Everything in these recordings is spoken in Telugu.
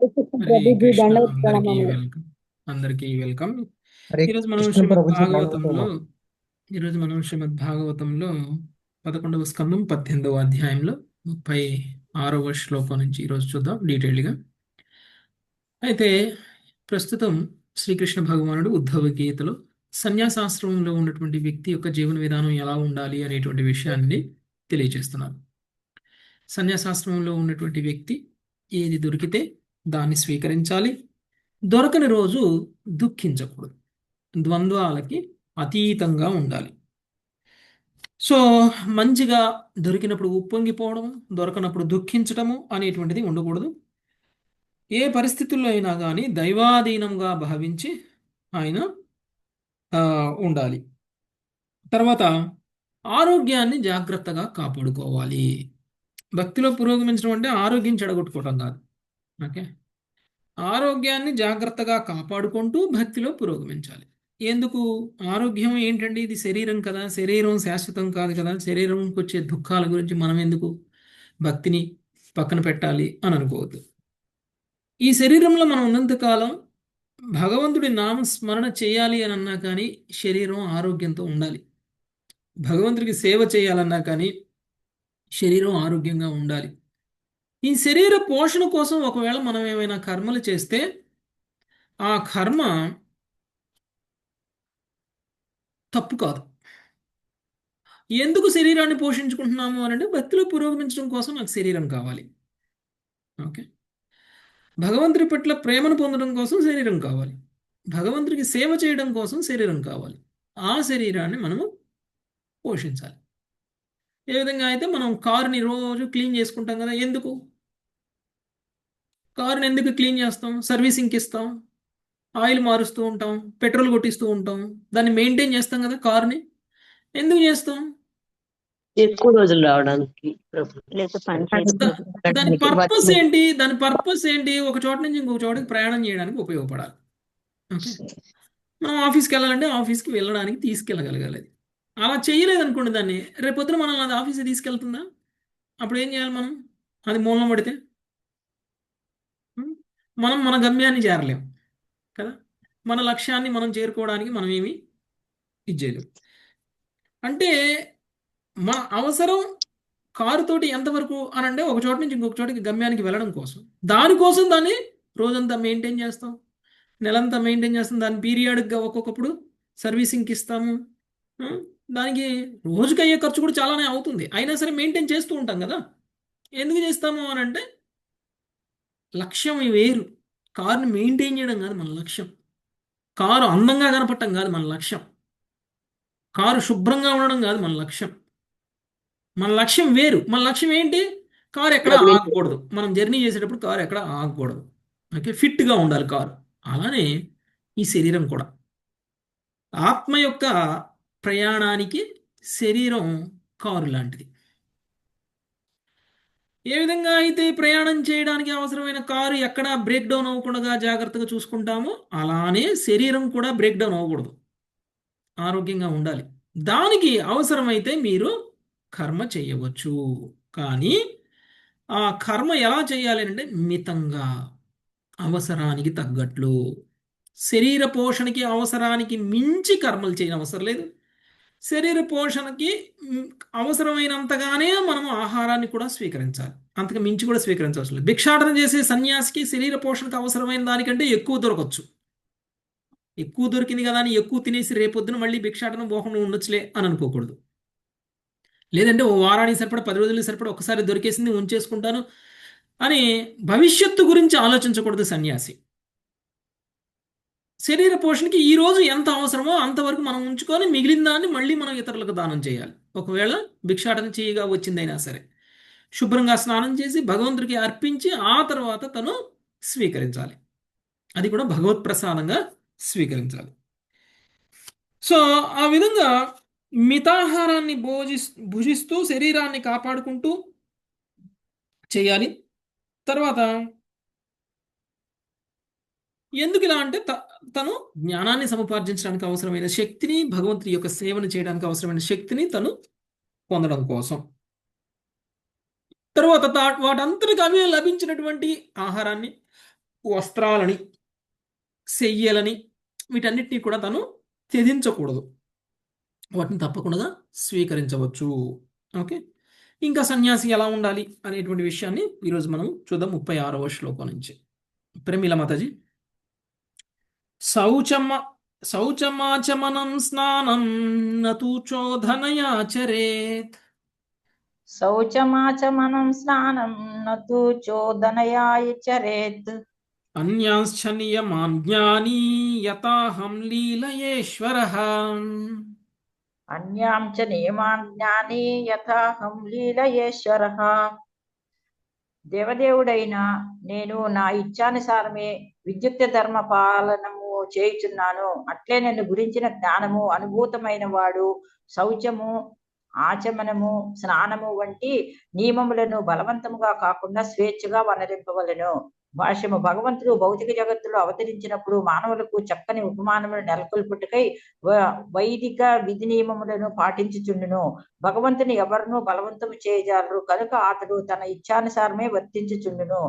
హరే ప్రభుజీ కృష్ణ. దండవత్ అందరికీ ప్రణామములు. వెల్కమ్. అందరికీ వెల్కమ్. హరే ఈరోజు మనం కృష్ణ శ్రీమద్ ప్రభుజీ భాగవతంలో దండవతోమ. ఈరోజు మనం శ్రీమద్ భాగవతంలో 11వ స్కందం 18వ అధ్యాయంలో 36వ శ్లోకం నుంచి ఈరోజు చూద్దాం డీటెయిల్డ్గా. అయితే ప్రస్తుతం శ్రీకృష్ణ భగవానుడు ఉద్ధవ గీతలో సన్యాసాశ్రమంలో ఉన్నటువంటి వ్యక్తి యొక్క జీవన విధానం ఎలా ఉండాలి అనేటువంటి విషయాన్ని తెలియజేస్తున్నారు. సన్యాసాశ్రమంలో ఉన్నటువంటి వ్యక్తి ఏది దొరికితే దాన్ని స్వీకరించాలి. దొరకని రోజు దుఃఖించకూడదు. ద్వంద్వాలకి అతీతంగా ఉండాలి. సో మంచిగా దొరికినప్పుడు ఉప్పొంగిపోవడం, దొరకనప్పుడు దుఃఖించటము అనేటువంటిది ఉండకూడదు. ఏ పరిస్థితుల్లో అయినా కానీ దైవాధీనంగా భావించి ఆయన ఉండాలి. తర్వాత ఆరోగ్యాన్ని జాగ్రత్తగా కాపాడుకోవాలి. భక్తిలో పురోగమించడం అంటే ఆరోగ్యం చెడగొట్టుకోవటం కాదు. ఓకే, ఆరోగ్యాన్ని జాగ్రత్తగా కాపాడుకుంటూ భక్తిలో పురోగమించాలి. ఎందుకు? ఆరోగ్యం ఏంటండి? ఇది శరీరం కదా, శరీరం శాశ్వతం కాదు కదా, శరీరంకి వచ్చే దుఃఖాల గురించి మనం ఎందుకు భక్తిని పక్కన పెట్టాలి అని అనుకోవద్దు. ఈ శరీరంలో మనం ఉన్నంతకాలం భగవంతుడి నామస్మరణ చేయాలి అని అన్నా కానీ శరీరం ఆరోగ్యంతో ఉండాలి. భగవంతుడికి సేవ చేయాలన్నా కానీ శరీరం ఆరోగ్యంగా ఉండాలి. ఈ శరీర పోషణ కోసం ఒకవేళ మనం ఏమైనా కర్మలు చేస్తే ఆ కర్మ తప్పు కాదు. ఎందుకు శరీరాన్ని పోషించుకుంటున్నాము అని అంటే భక్తిలో పురోగమించడం కోసం నాకు శరీరం కావాలి. ఓకే, భగవంతుడి పట్ల ప్రేమను పొందడం కోసం శరీరం కావాలి. భగవంతుడికి సేవ చేయడం కోసం శరీరం కావాలి. ఆ శరీరాన్ని మనము పోషించాలి. ఏ విధంగా అయితే మనం కారుని రోజు క్లీన్ చేసుకుంటాం కదా, ఎందుకు కారుని ఎందుకు క్లీన్ చేస్తాం? సర్వీసింగ్కి ఇస్తాం, ఆయిల్ మారుస్తూ ఉంటాం, పెట్రోల్ కొట్టిస్తూ ఉంటాం, దాన్ని మెయింటైన్ చేస్తాం కదా. కారుని ఎందుకు చేస్తాం? ఎక్కువ రోజులు రావడానికి లేకపోతే దాని పర్పస్ ఏంటి? దాని పర్పస్ ఏంటి? ఒక చోట నుంచి ఇంకొక చోటకి ప్రయాణం చేయడానికి ఉపయోగపడాలి. ఓకే, మనం ఆఫీస్కి వెళ్ళాలంటే ఆఫీస్కి వెళ్ళడానికి తీసుకెళ్ళగలగాలి. అది అలా చేయలేదనుకోండి, దాన్ని రేపొద్దున మనల్ని అది ఆఫీస్కి తీసుకెళ్తుందా? అప్పుడు ఏం చేయాలి మనం? అది మూలం పడితే మనం మన గమ్యాన్ని చేరలేం కదా. మన లక్ష్యాన్ని మనం చేరుకోవడానికి మనం ఏమి ఇది చేయలేం. అంటే మన అవసరం కారుతోటి ఎంతవరకు అని అంటే ఒక చోట నుంచి ఇంకొక చోటికి గమ్యానికి వెళ్ళడం కోసం. దానికోసం దాన్ని రోజంతా మెయింటైన్ చేస్తాం, నెలంతా మెయింటైన్ చేస్తాం, దాన్ని పీరియాడిక్గా ఒక్కొక్కప్పుడు సర్వీసింగ్కి ఇస్తాము. ఆ, దానికి రోజుకి అయ్యే ఖర్చు కూడా చాలానే అవుతుంది. అయినా సరే మెయింటైన్ చేస్తూ ఉంటాం కదా. ఎందుకు చేస్తాము అని అంటే లక్ష్యం వేరు. కారుని మెయింటైన్ చేయడం కాదు మన లక్ష్యం. కారు అందంగా కనపడటం కాదు మన లక్ష్యం. కారు శుభ్రంగా ఉండడం కాదు మన లక్ష్యం. మన లక్ష్యం వేరు. మన లక్ష్యం ఏంటి? కారు ఎక్కడ ఆగకూడదు. మనం జర్నీ చేసేటప్పుడు కారు ఎక్కడ ఆగకూడదు. ఓకే, ఫిట్గా ఉండాలి కారు. అలానే ఈ శరీరం కూడా ఆత్మ యొక్క ప్రయాణానికి శరీరం కారు లాంటిది. ఏ విధంగా అయితే ప్రయాణం చేయడానికి అవసరమైన కారు ఎక్కడ బ్రేక్ డౌన్ అవ్వకుండా జాగ్రత్తగా చూసుకుంటామో అలానే శరీరం కూడా బ్రేక్ డౌన్ అవ్వకూడదు, ఆరోగ్యంగా ఉండాలి. దానికి అవసరమైతే మీరు కర్మ చేయవచ్చు. కానీ ఆ కర్మ ఎలా చేయాలి అంటే మితంగా, అవసరానికి తగ్గట్లు. శరీర పోషణకి అవసరానికి మించి కర్మలు చేయని అవసరం లేదు. శరీర పోషణకి మ్, అవసరమైనంతగానే మనం ఆహారాన్ని కూడా స్వీకరించాలి. అంతకు మించి కూడా స్వీకరించవలసిన లేదు. భిక్షాటన చేసే సన్యాసికి శరీర పోషణకు అవసరమైన దానికంటే ఎక్కువ దొరకచ్చు. ఎక్కువ దొరికింది కదా అని ఎక్కువ తినేసి రేపొద్దున మళ్ళీ భిక్షాటన పోకుండా ఉండొచ్చులే అని అనుకోకూడదు. లేదంటే ఓ వారానికి సరిపడా 10 రోజులకి సరిపడా ఒకసారి దొరికేసింది ఉంచేసుకుంటాను అని భవిష్యత్తు గురించి ఆలోచించకూడదు సన్యాసి. శరీర పోషణకి ఈ రోజు ఎంత అవసరమో అంతవరకు మనం ఉంచుకొని మిగిలిన దాన్ని మళ్ళీ మనం ఇతరులకు దానం చేయాలి. ఒకవేళ భిక్షాటన చేయగా వచ్చిందైనా సరే శుభ్రంగా స్నానం చేసి భగవంతుడికి అర్పించి ఆ తర్వాత తను స్వీకరించాలి. అది కూడా భగవత్ ప్రసాదంగా స్వీకరించాలి. సో ఆ విధంగా మితాహారాన్ని భుజిస్తూ శరీరాన్ని కాపాడుకుంటూ చేయాలి. తర్వాత ఎందుకు ఇలా అంటే తను జ్ఞానాన్ని సముపార్జించడానికి అవసరమైన శక్తిని, భగవంతుని యొక్క సేవను చేయడానికి అవసరమైన శక్తిని తను పొందడం కోసం. తర్వాత వాటంతటికి అవే లభించినటువంటి ఆహారాన్ని వస్త్రాలని, శయ్యలని, వీటన్నిటినీ కూడా తను త్యజించకూడదు. వాటిని తప్పకుండా స్వీకరించవచ్చు. ఓకే. ఇంకా సన్యాసి ఎలా ఉండాలి అనేటువంటి విషయాన్ని ఈరోజు మనం చూద్దాం 36వ శ్లోకం నుంచి. ప్రేమిల మాతాజీ. శౌచమ శౌచమాచమనం స్నానం నతు చోదనయాచరేత్. శౌచమాచమనం స్నానం నతు చోదనయాచరేత్. అన్యాంశ్చ నియమాన్ జ్ఞానీ యతాహం లీలయేశ్వరః. అన్యాం చ నియమాన్ జ్ఞాని యథాహం లీలయేశ్వరః. దేవదేవుడైన నేను నా ఇచ్ఛానుసారమే విద్యుక్త ధర్మ పాలనము చేయుచున్నాను. అట్లే నన్ను గురించిన జ్ఞానము అనుభూతమైన వాడు శౌచము, ఆచమనము, స్నానము వంటి నియమములను బలవంతముగా కాకుండా స్వేచ్ఛగా వనరింపవలెను. భాష్యము. భగవంతుడు భౌతిక జగత్తులో అవతరించినప్పుడు మానవులకు చక్కని ఉపమానములు నెలకొల్పుటకై వైదిక విధి నియమములను పాటించుచుండును. భగవంతుని ఎవరినూ బలవంతము చేయజాలరు కనుక అతడు తన ఇచ్ఛానుసారమే వర్తించుచుండును.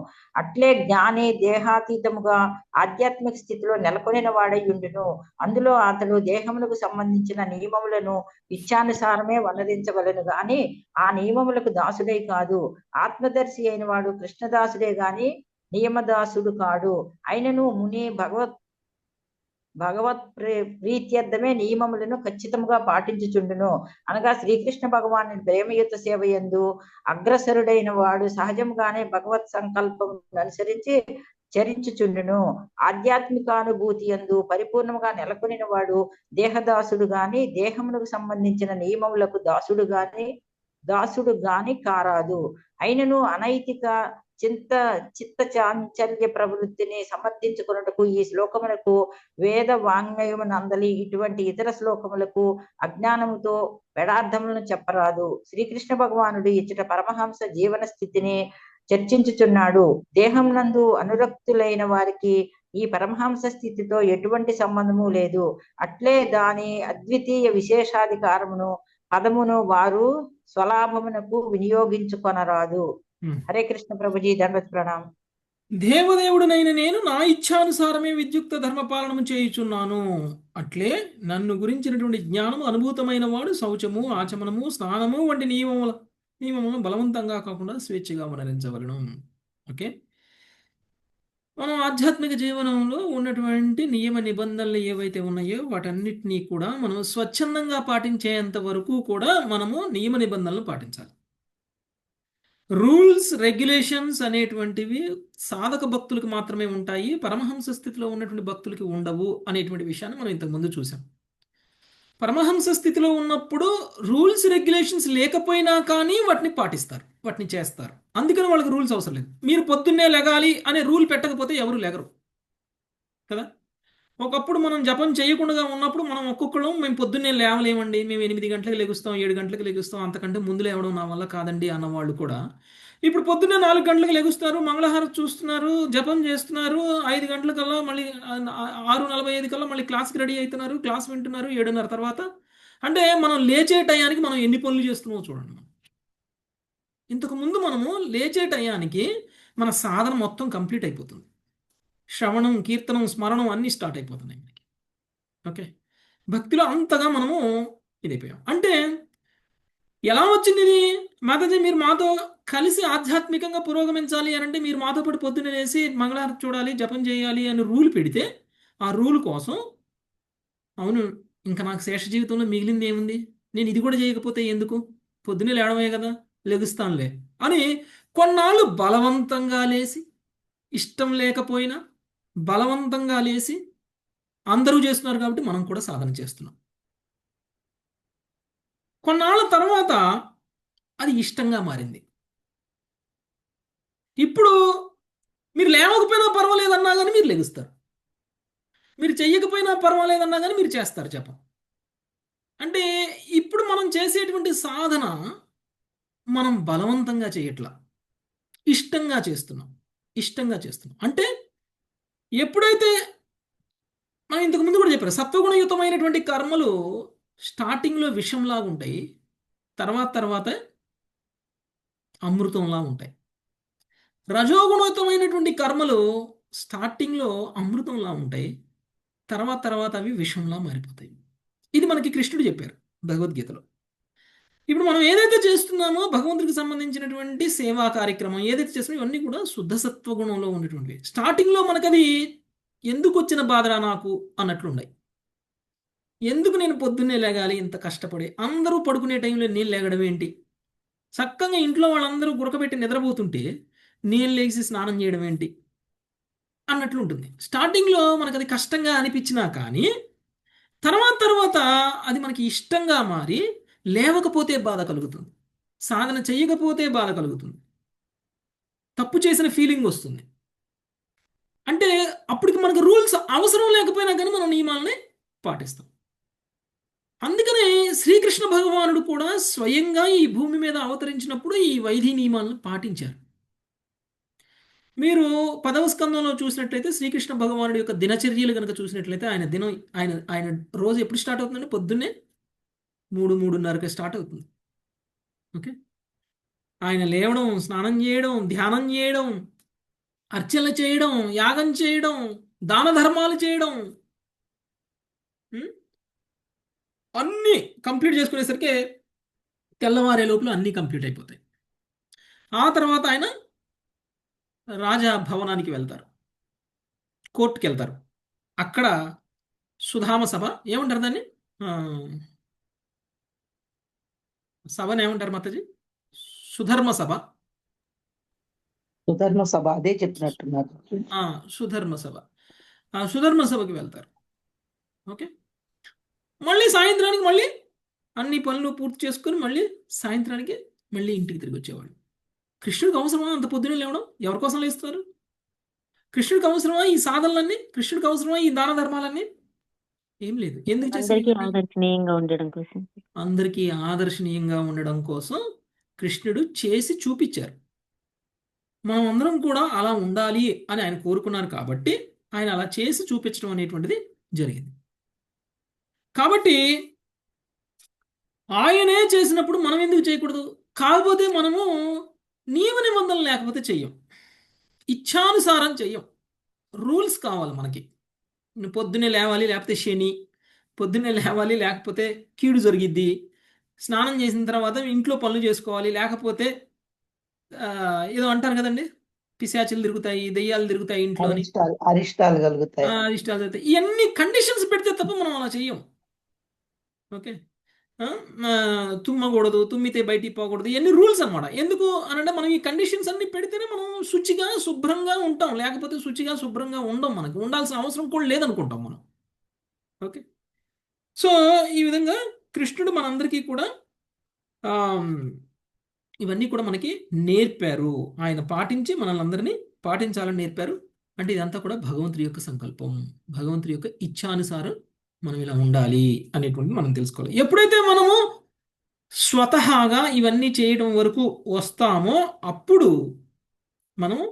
అట్లే జ్ఞాని దేహాతీతముగా ఆధ్యాత్మిక స్థితిలో నెలకొనిన వాడై ఉండును. అందులో అతడు దేహములకు సంబంధించిన నియమములను ఇచ్ఛానుసారమే వనరించవలను గాని ఆ నియమములకు దాసుడై కాదు. ఆత్మదర్శి అయిన వాడు కృష్ణదాసుడే గాని నియమదాసుడు కాడు. అయినను ముని భగవత్ ప్రీత్యర్థమే నియమములను ఖచ్చితంగా పాటించుచుండును. అనగా శ్రీకృష్ణ భగవాను ప్రేమయుత సేవ యందు అగ్రసరుడైన వాడు సహజంగానే భగవత్ సంకల్పం అనుసరించి చరించుచుండును. ఆధ్యాత్మికానుభూతి యందు పరిపూర్ణంగా నెలకొనిన వాడు దేహదాసుడు గాని దేహమునకు సంబంధించిన నియమములకు దాసుడు గాని కారాదు. అయినను అనైతిక చిత్త చాంచల్య ప్రవృత్తిని సమర్థించుకున్నట్టుకు ఈ శ్లోకములకు వేద వాంగ్మయమునందలి ఇటువంటి ఇతర శ్లోకములకు అజ్ఞానముతో వేదార్థములను చెప్పరాదు. శ్రీకృష్ణ భగవానుడు ఇచ్చట పరమహంస జీవన స్థితిని చర్చించుచున్నాడు. దేహం నందు అనురక్తులైన వారికి ఈ పరమహంస స్థితితో ఎటువంటి సంబంధము లేదు. అట్లే దాని అద్వితీయ విశేషాధికారమును పదమును వారు స్వలాభమునకు వినియోగించుకొనరాదు. హరే కృష్ణ ప్రభుజీ. దండవత్ ప్రణామం. దేవదేవుడునైన నేను నా ఇచ్ఛానుసారమే విద్యుక్త ధర్మపాలనము చేయుచున్నాను. అట్లే నన్ను గురించినటువంటి జ్ఞానము అనుభూతమైన వాడు శౌచము, ఆచమనము, స్నానము వంటి నియమములను బలవంతంగా కాకుండా స్వేచ్ఛగా వనరించవలను. ఓకే. మనం ఆధ్యాత్మిక జీవనంలో ఉన్నటువంటి నియమ నిబంధనలు ఏవైతే ఉన్నాయో వాటన్నిటినీ కూడా మనం స్వచ్ఛందంగా పాటించేంత వరకు కూడా మనము నియమ నిబంధనలు పాటించాలి. రూల్స్, రెగ్యులేషన్స్ అనేటువంటివి సాధక భక్తులకు మాత్రమే ఉంటాయి, పరమహంస స్థితిలో ఉన్నటువంటి భక్తులకి ఉండవు అనేటువంటి విషయాన్ని మనం ఇంతకుముందు చూసాం. పరమహంస స్థితిలో ఉన్నప్పుడు రూల్స్, రెగ్యులేషన్స్ లేకపోయినా కానీ వాటిని పాటిస్తారు, వాటిని చేస్తారు. అందుకని వాళ్ళకి రూల్స్ అవసరం లేదు. మీరు పొద్దున్నే లెగాలి అనే రూల్ పెట్టకపోతే ఎవరు లెగరు కదా. ఒకప్పుడు మనం జపం చేయకుండా ఉన్నప్పుడు మనం ఒక్కొక్కళ్ళం మేము పొద్దున్నే లేవలేమండి, మేము 8 గంటలకు లెగుస్తాం, 7 గంటలకు లెగుస్తాం, అంతకంటే ముందు లేవడం నా వల్ల కాదండి అన్నవాళ్ళు కూడా ఇప్పుడు పొద్దున్నే 4 గంటలకు లెగుస్తారు, మంగళహారతి చూస్తున్నారు, జపం చేస్తున్నారు, 5 గంటలకల్లా మళ్ళీ 6:45 కల్లా మళ్ళీ క్లాస్కి రెడీ అవుతున్నారు, క్లాస్ వింటున్నారు 7:30 తర్వాత. అంటే మనం లేచే టయానికి మనం ఎన్ని పనులు చేస్తున్నామో చూడండి. ఇంతకు ముందు మనము లేచే టయానికి మన సాధన మొత్తం కంప్లీట్ అయిపోతుంది. శ్రవణం, కీర్తనం, స్మరణం అన్నీ స్టార్ట్ అయిపోతున్నాయి మనకి. ఓకే. భక్తిలో అంతగా మనము ఇదైపోయాం. అంటే ఎలా వచ్చింది ఇది? మాతాజీ మీరు మాతో కలిసి ఆధ్యాత్మికంగా పురోగమించాలి అని అంటే మీరు మాతో పాటు పొద్దున్నే లేసి మంగళహారతి చూడాలి, జపం చేయాలి అని రూల్ పెడితే ఆ రూల్ కోసం అవును ఇంకా నాకు శేష జీవితంలో మిగిలింది ఏముంది, నేను ఇది కూడా చేయకపోతే ఎందుకు, పొద్దున్నే లేవడమే కదా, లెగుస్తానులే అని కొన్నాళ్ళు బలవంతంగా లేసి, ఇష్టం లేకపోయినా బలవంతంగా లేసి అందరూ చేస్తున్నారు కాబట్టి మనం కూడా సాధన చేస్తున్నాం. కొన్నాళ్ళ తర్వాత అది ఇష్టంగా మారింది. ఇప్పుడు మీరు లేవకపోయినా పర్వాలేదన్నా కానీ మీరు లెగుస్తారు, మీరు చెయ్యకపోయినా పర్వాలేదన్నా కానీ మీరు చేస్తారు జపం. అంటే ఇప్పుడు మనం చేసేటువంటి సాధన మనం బలవంతంగా చేయట్లా, ఇష్టంగా చేస్తున్నాం. అంటే ఎప్పుడైతే మనం ఇంతకుముందు కూడా చెప్పారు, సత్వగుణయుతమైనటువంటి కర్మలు స్టార్టింగ్లో విషంలాగా ఉంటాయి, తర్వాత అమృతంలా ఉంటాయి. రజోగుణయుతమైనటువంటి కర్మలు స్టార్టింగ్లో అమృతంలా ఉంటాయి, తర్వాత తర్వాత అవి విషంలా మారిపోతాయి. ఇది మనకి కృష్ణుడు చెప్పారు భగవద్గీతలో. ఇప్పుడు మనం ఏదైతే చేస్తున్నామో భగవంతుడికి సంబంధించినటువంటి సేవా కార్యక్రమం ఏదైతే చేస్తున్నామో ఇవన్నీ కూడా శుద్ధ సత్వ గుణంలో ఉన్నటువంటివి. స్టార్టింగ్లో మనకది ఎందుకు వచ్చిన బాధరా నాకు అన్నట్లు ఉన్నాయి. ఎందుకు నేను పొద్దున్నే లేగాలి ఇంత కష్టపడి, అందరూ పడుకునే టైంలో నేను లేగడం ఏంటి, చక్కగా ఇంట్లో వాళ్ళందరూ గురకబెట్టి నిద్రపోతుంటే నేను లేచి స్నానం చేయడం ఏంటి అన్నట్లు ఉంటుంది. స్టార్టింగ్లో మనకు అది కష్టంగా అనిపించినా కానీ తర్వాత తర్వాత అది మనకి ఇష్టంగా మారి లేవకపోతే బాధ కలుగుతుంది, సాధన చేయకపోతే బాధ కలుగుతుంది, తప్పు చేసిన ఫీలింగ్ వస్తుంది. అంటే అప్పటికి మనకు రూల్స్ అవసరం లేకపోయినా కానీ మనం నియమాలని పాటిస్తాం. అందుకనే శ్రీకృష్ణ భగవానుడు కూడా స్వయంగా ఈ భూమి మీద అవతరించినప్పుడు ఈ వైధి నియమాలను పాటించారు. మీరు 10వ స్కందంలో చూసినట్లయితే శ్రీకృష్ణ భగవానుడి యొక్క దినచర్యలు కనుక చూసినట్లయితే ఆయన దినం ఆయన ఆయన రోజు ఎప్పుడు స్టార్ట్ అవుతుందంటే పొద్దున్నే 3-3:30కి స్టార్ట్ అవుతుంది. ఓకే, ఆయన లేవడం, స్నానం చేయడం, ధ్యానం చేయడం, అర్చనలు చేయడం, యాగం చేయడం, దాన ధర్మాలు చేయడం, ఉం? అన్నీ కంప్లీట్ చేసుకునేసరికి తెల్లవారే లోపల అన్నీ కంప్లీట్ అయిపోతాయి. ఆ తర్వాత ఆయన రాజా భవనానికి వెళ్తారు, కోర్టుకి వెళ్తారు. అక్కడ సుధామ సభ ఏమంటారు దాన్ని, ఆ, సభను ఏమంటారు మాతాజీ? సుధర్మ సభ. సుధర్మ సభ అదే చెప్పినట్టున్నారు. ఆ, సుధర్మ సభ. ఆ సుధర్మ సభకి వెళ్తారు. ఓకే, మళ్ళీ సాయంత్రానికి మళ్ళీ అన్ని పనులు పూర్తి చేసుకుని మళ్ళీ సాయంత్రానికి మళ్ళీ ఇంటికి తిరిగి వచ్చేవాడు. కృష్ణుడికి అవసరమా అంత పొద్దునే లేవడం? ఎవరి కోసం లేస్తారు? కృష్ణుడికి అవసరమా ఈ సాధనలన్నీ? కృష్ణుడికి అవసరమా ఈ దాన ధర్మాలన్నీ? ఏం లేదు. ఎందుకు చేశారు అందరికీ ఇవన్నీ? ఆదర్శనీయంగా ఉండడం కోసం. అందరికీ ఆదర్శనీయంగా ఉండడం కోసం కృష్ణుడు చేసి చూపించారు. మనం అందరం కూడా అలా ఉండాలి అని ఆయన కోరుకున్నారు కాబట్టి ఆయన అలా చేసి చూపించడం అనేటువంటిది జరిగింది. కాబట్టి ఆయనే చేసినప్పుడు మనం ఎందుకు చేయకూడదు? కాకపోతే మనము నియమ నిబంధనలు లేకపోతే చెయ్యం, ఇచ్ఛానుసారం చెయ్యం. రూల్స్ కావాలి మనకి. నువ్వు పొద్దున్నే లేవాలి లేకపోతే శని, పొద్దున్నే లేవాలి లేకపోతే కీడు జరిగిద్ది, స్నానం చేసిన తర్వాత ఇంట్లో పనులు చేసుకోవాలి లేకపోతే ఏదో అంటారు కదండి, పిశాచులు తిరుగుతాయి, దెయ్యాలు తిరుగుతాయి ఇంట్లో అని, అరిష్టాలు కలుగుతాయి. ఇష్టాలు జరుగుతాయి. ఇవన్నీ కండిషన్స్ పెడితే తప్ప మనం అలా చెయ్యం. ఓకే, తుమ్మకూడదు, తుమ్మితే బయటికి పోకూడదు, ఇవన్నీ రూల్స్ అనమాట. ఎందుకు అనంటే మనం ఈ కండిషన్స్ అన్ని పెడితేనే మనం శుచిగా శుభ్రంగా ఉంటాం, లేకపోతే శుచిగా శుభ్రంగా ఉండం, మనకు ఉండాల్సిన అవసరం కూడా లేదనుకుంటాం మనం. ఓకే, సో ఈ విధంగా కృష్ణుడు మనందరికీ కూడా ఇవన్నీ కూడా మనకి నేర్పారు. ఆయన పాటించి మనల్ని అందరినీ పాటించాలని నేర్పారు. అంటే ఇదంతా కూడా భగవంతుడి యొక్క సంకల్పం, భగవంతుడి యొక్క ఇచ్ఛానుసారం మనం ఇలా ఉండాలి అనేటువంటిది మనం తెలుసుకోవాలి. ఎప్పుడైతే మనము స్వతహాగా ఇవన్నీ చేయడం వరకు వస్తామో అప్పుడు మనము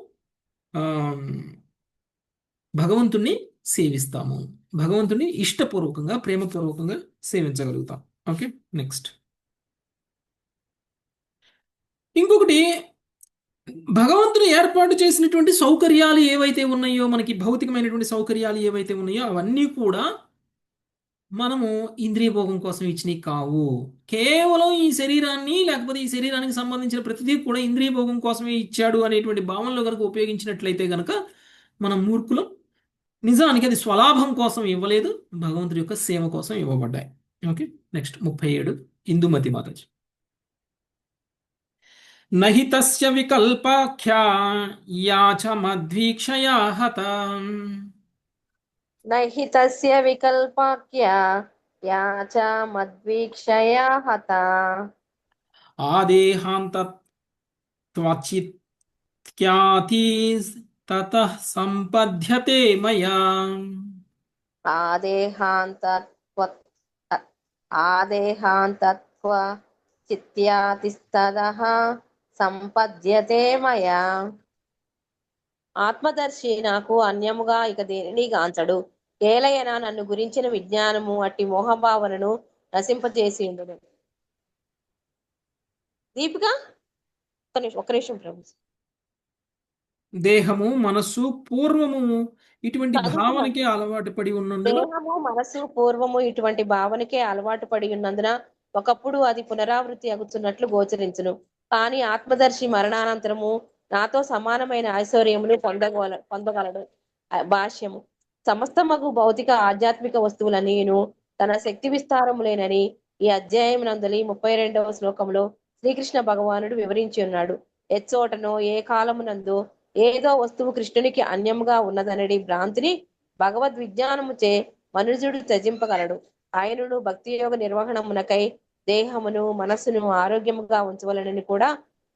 భగవంతుణ్ణి సేవిస్తాము, భగవంతుని ఇష్టపూర్వకంగా ప్రేమపూర్వకంగా సేవించగలుగుతాం. ఓకే, నెక్స్ట్ ఇంకొకటి, భగవంతుడు ఏర్పాటు చేసినటువంటి సౌకర్యాలు ఏవైతే ఉన్నాయో, మనకి భౌతికమైనటువంటి సౌకర్యాలు ఏవైతే ఉన్నాయో అవన్నీ కూడా మనము ఇంద్రియ భోగం కోసం ఇచ్చినవి కావు. కేవలం ఈ శరీరాన్ని లేకపోతే ఈ శరీరానికి సంబంధించిన ప్రతిదీ కూడా ఇంద్రియ భోగం కోసమే ఇచ్చాడు అనేటువంటి భావనలో కనుక ఉపయోగించినట్లయితే కనుక మనం మూర్ఖులం. నిజానికి అది స్వలాభం కోసం ఇవ్వలేదు, భగవంతుడి యొక్క సేవ కోసం ఇవ్వబడ్డాయి. Okay, next 37 Indumathi Mataji. నహి తస్య వికల్పాఖ్యా యాచ మద్వీక్షయా హత. నహి తస్య వికల్పాఖ్యా యాచ మద్వీక్షయా హత. ఆదేహాంతత్వాచిత్యాతి తతః సంపద్యతే మయా. ఆదేహాంతత్వ చిత్యాతిస్తదః సంపద్యతే మయా. ఆత్మదర్శి నాకు అన్యముగా ఇక దేనిని గాంచడు. ఏలయన నన్ను గురించిన విజ్ఞానము అట్టి మోహభావనను నశింపజేసి ఉండడు. దీపిక ఒక్క నిమిషం ప్రభు. దేహము మనస్సు పూర్వము ఇటువంటి చదువుతున్నాం. భావనకి అలవాటు పడి ఉన్నందున దేహము మనస్సు పూర్వము ఇటువంటి భావనకే అలవాటు పడి ఉన్నందున ఒకప్పుడు అది పునరావృత్తి అగుతున్నట్లు గోచరించును. కానీ ఆత్మదర్శి మరణానంతరము నాతో సమానమైన ఐశ్వర్యమును పొందగలడు. భాష్యము. సమస్తమగు భౌతిక ఆధ్యాత్మిక వస్తువులన్నీను తన శక్తి విస్తారములేనని ఈ అధ్యాయం నందలి 32వ శ్లోకంలో శ్రీకృష్ణ భగవానుడు వివరించి ఉన్నాడు. ఎచ్చోటనో ఏ కాలమునందో ఏదో వస్తువు కృష్ణునికి అన్యముగా ఉన్నదనడి భ్రాంతిని భగవద్ విజ్ఞానముచే మనుజుడు త్యజింపగలడు. ఆయనను భక్తి యోగ నిర్వహణమునకై దేహమును మనస్సును ఆరోగ్యముగా ఉంచవలనని కూడా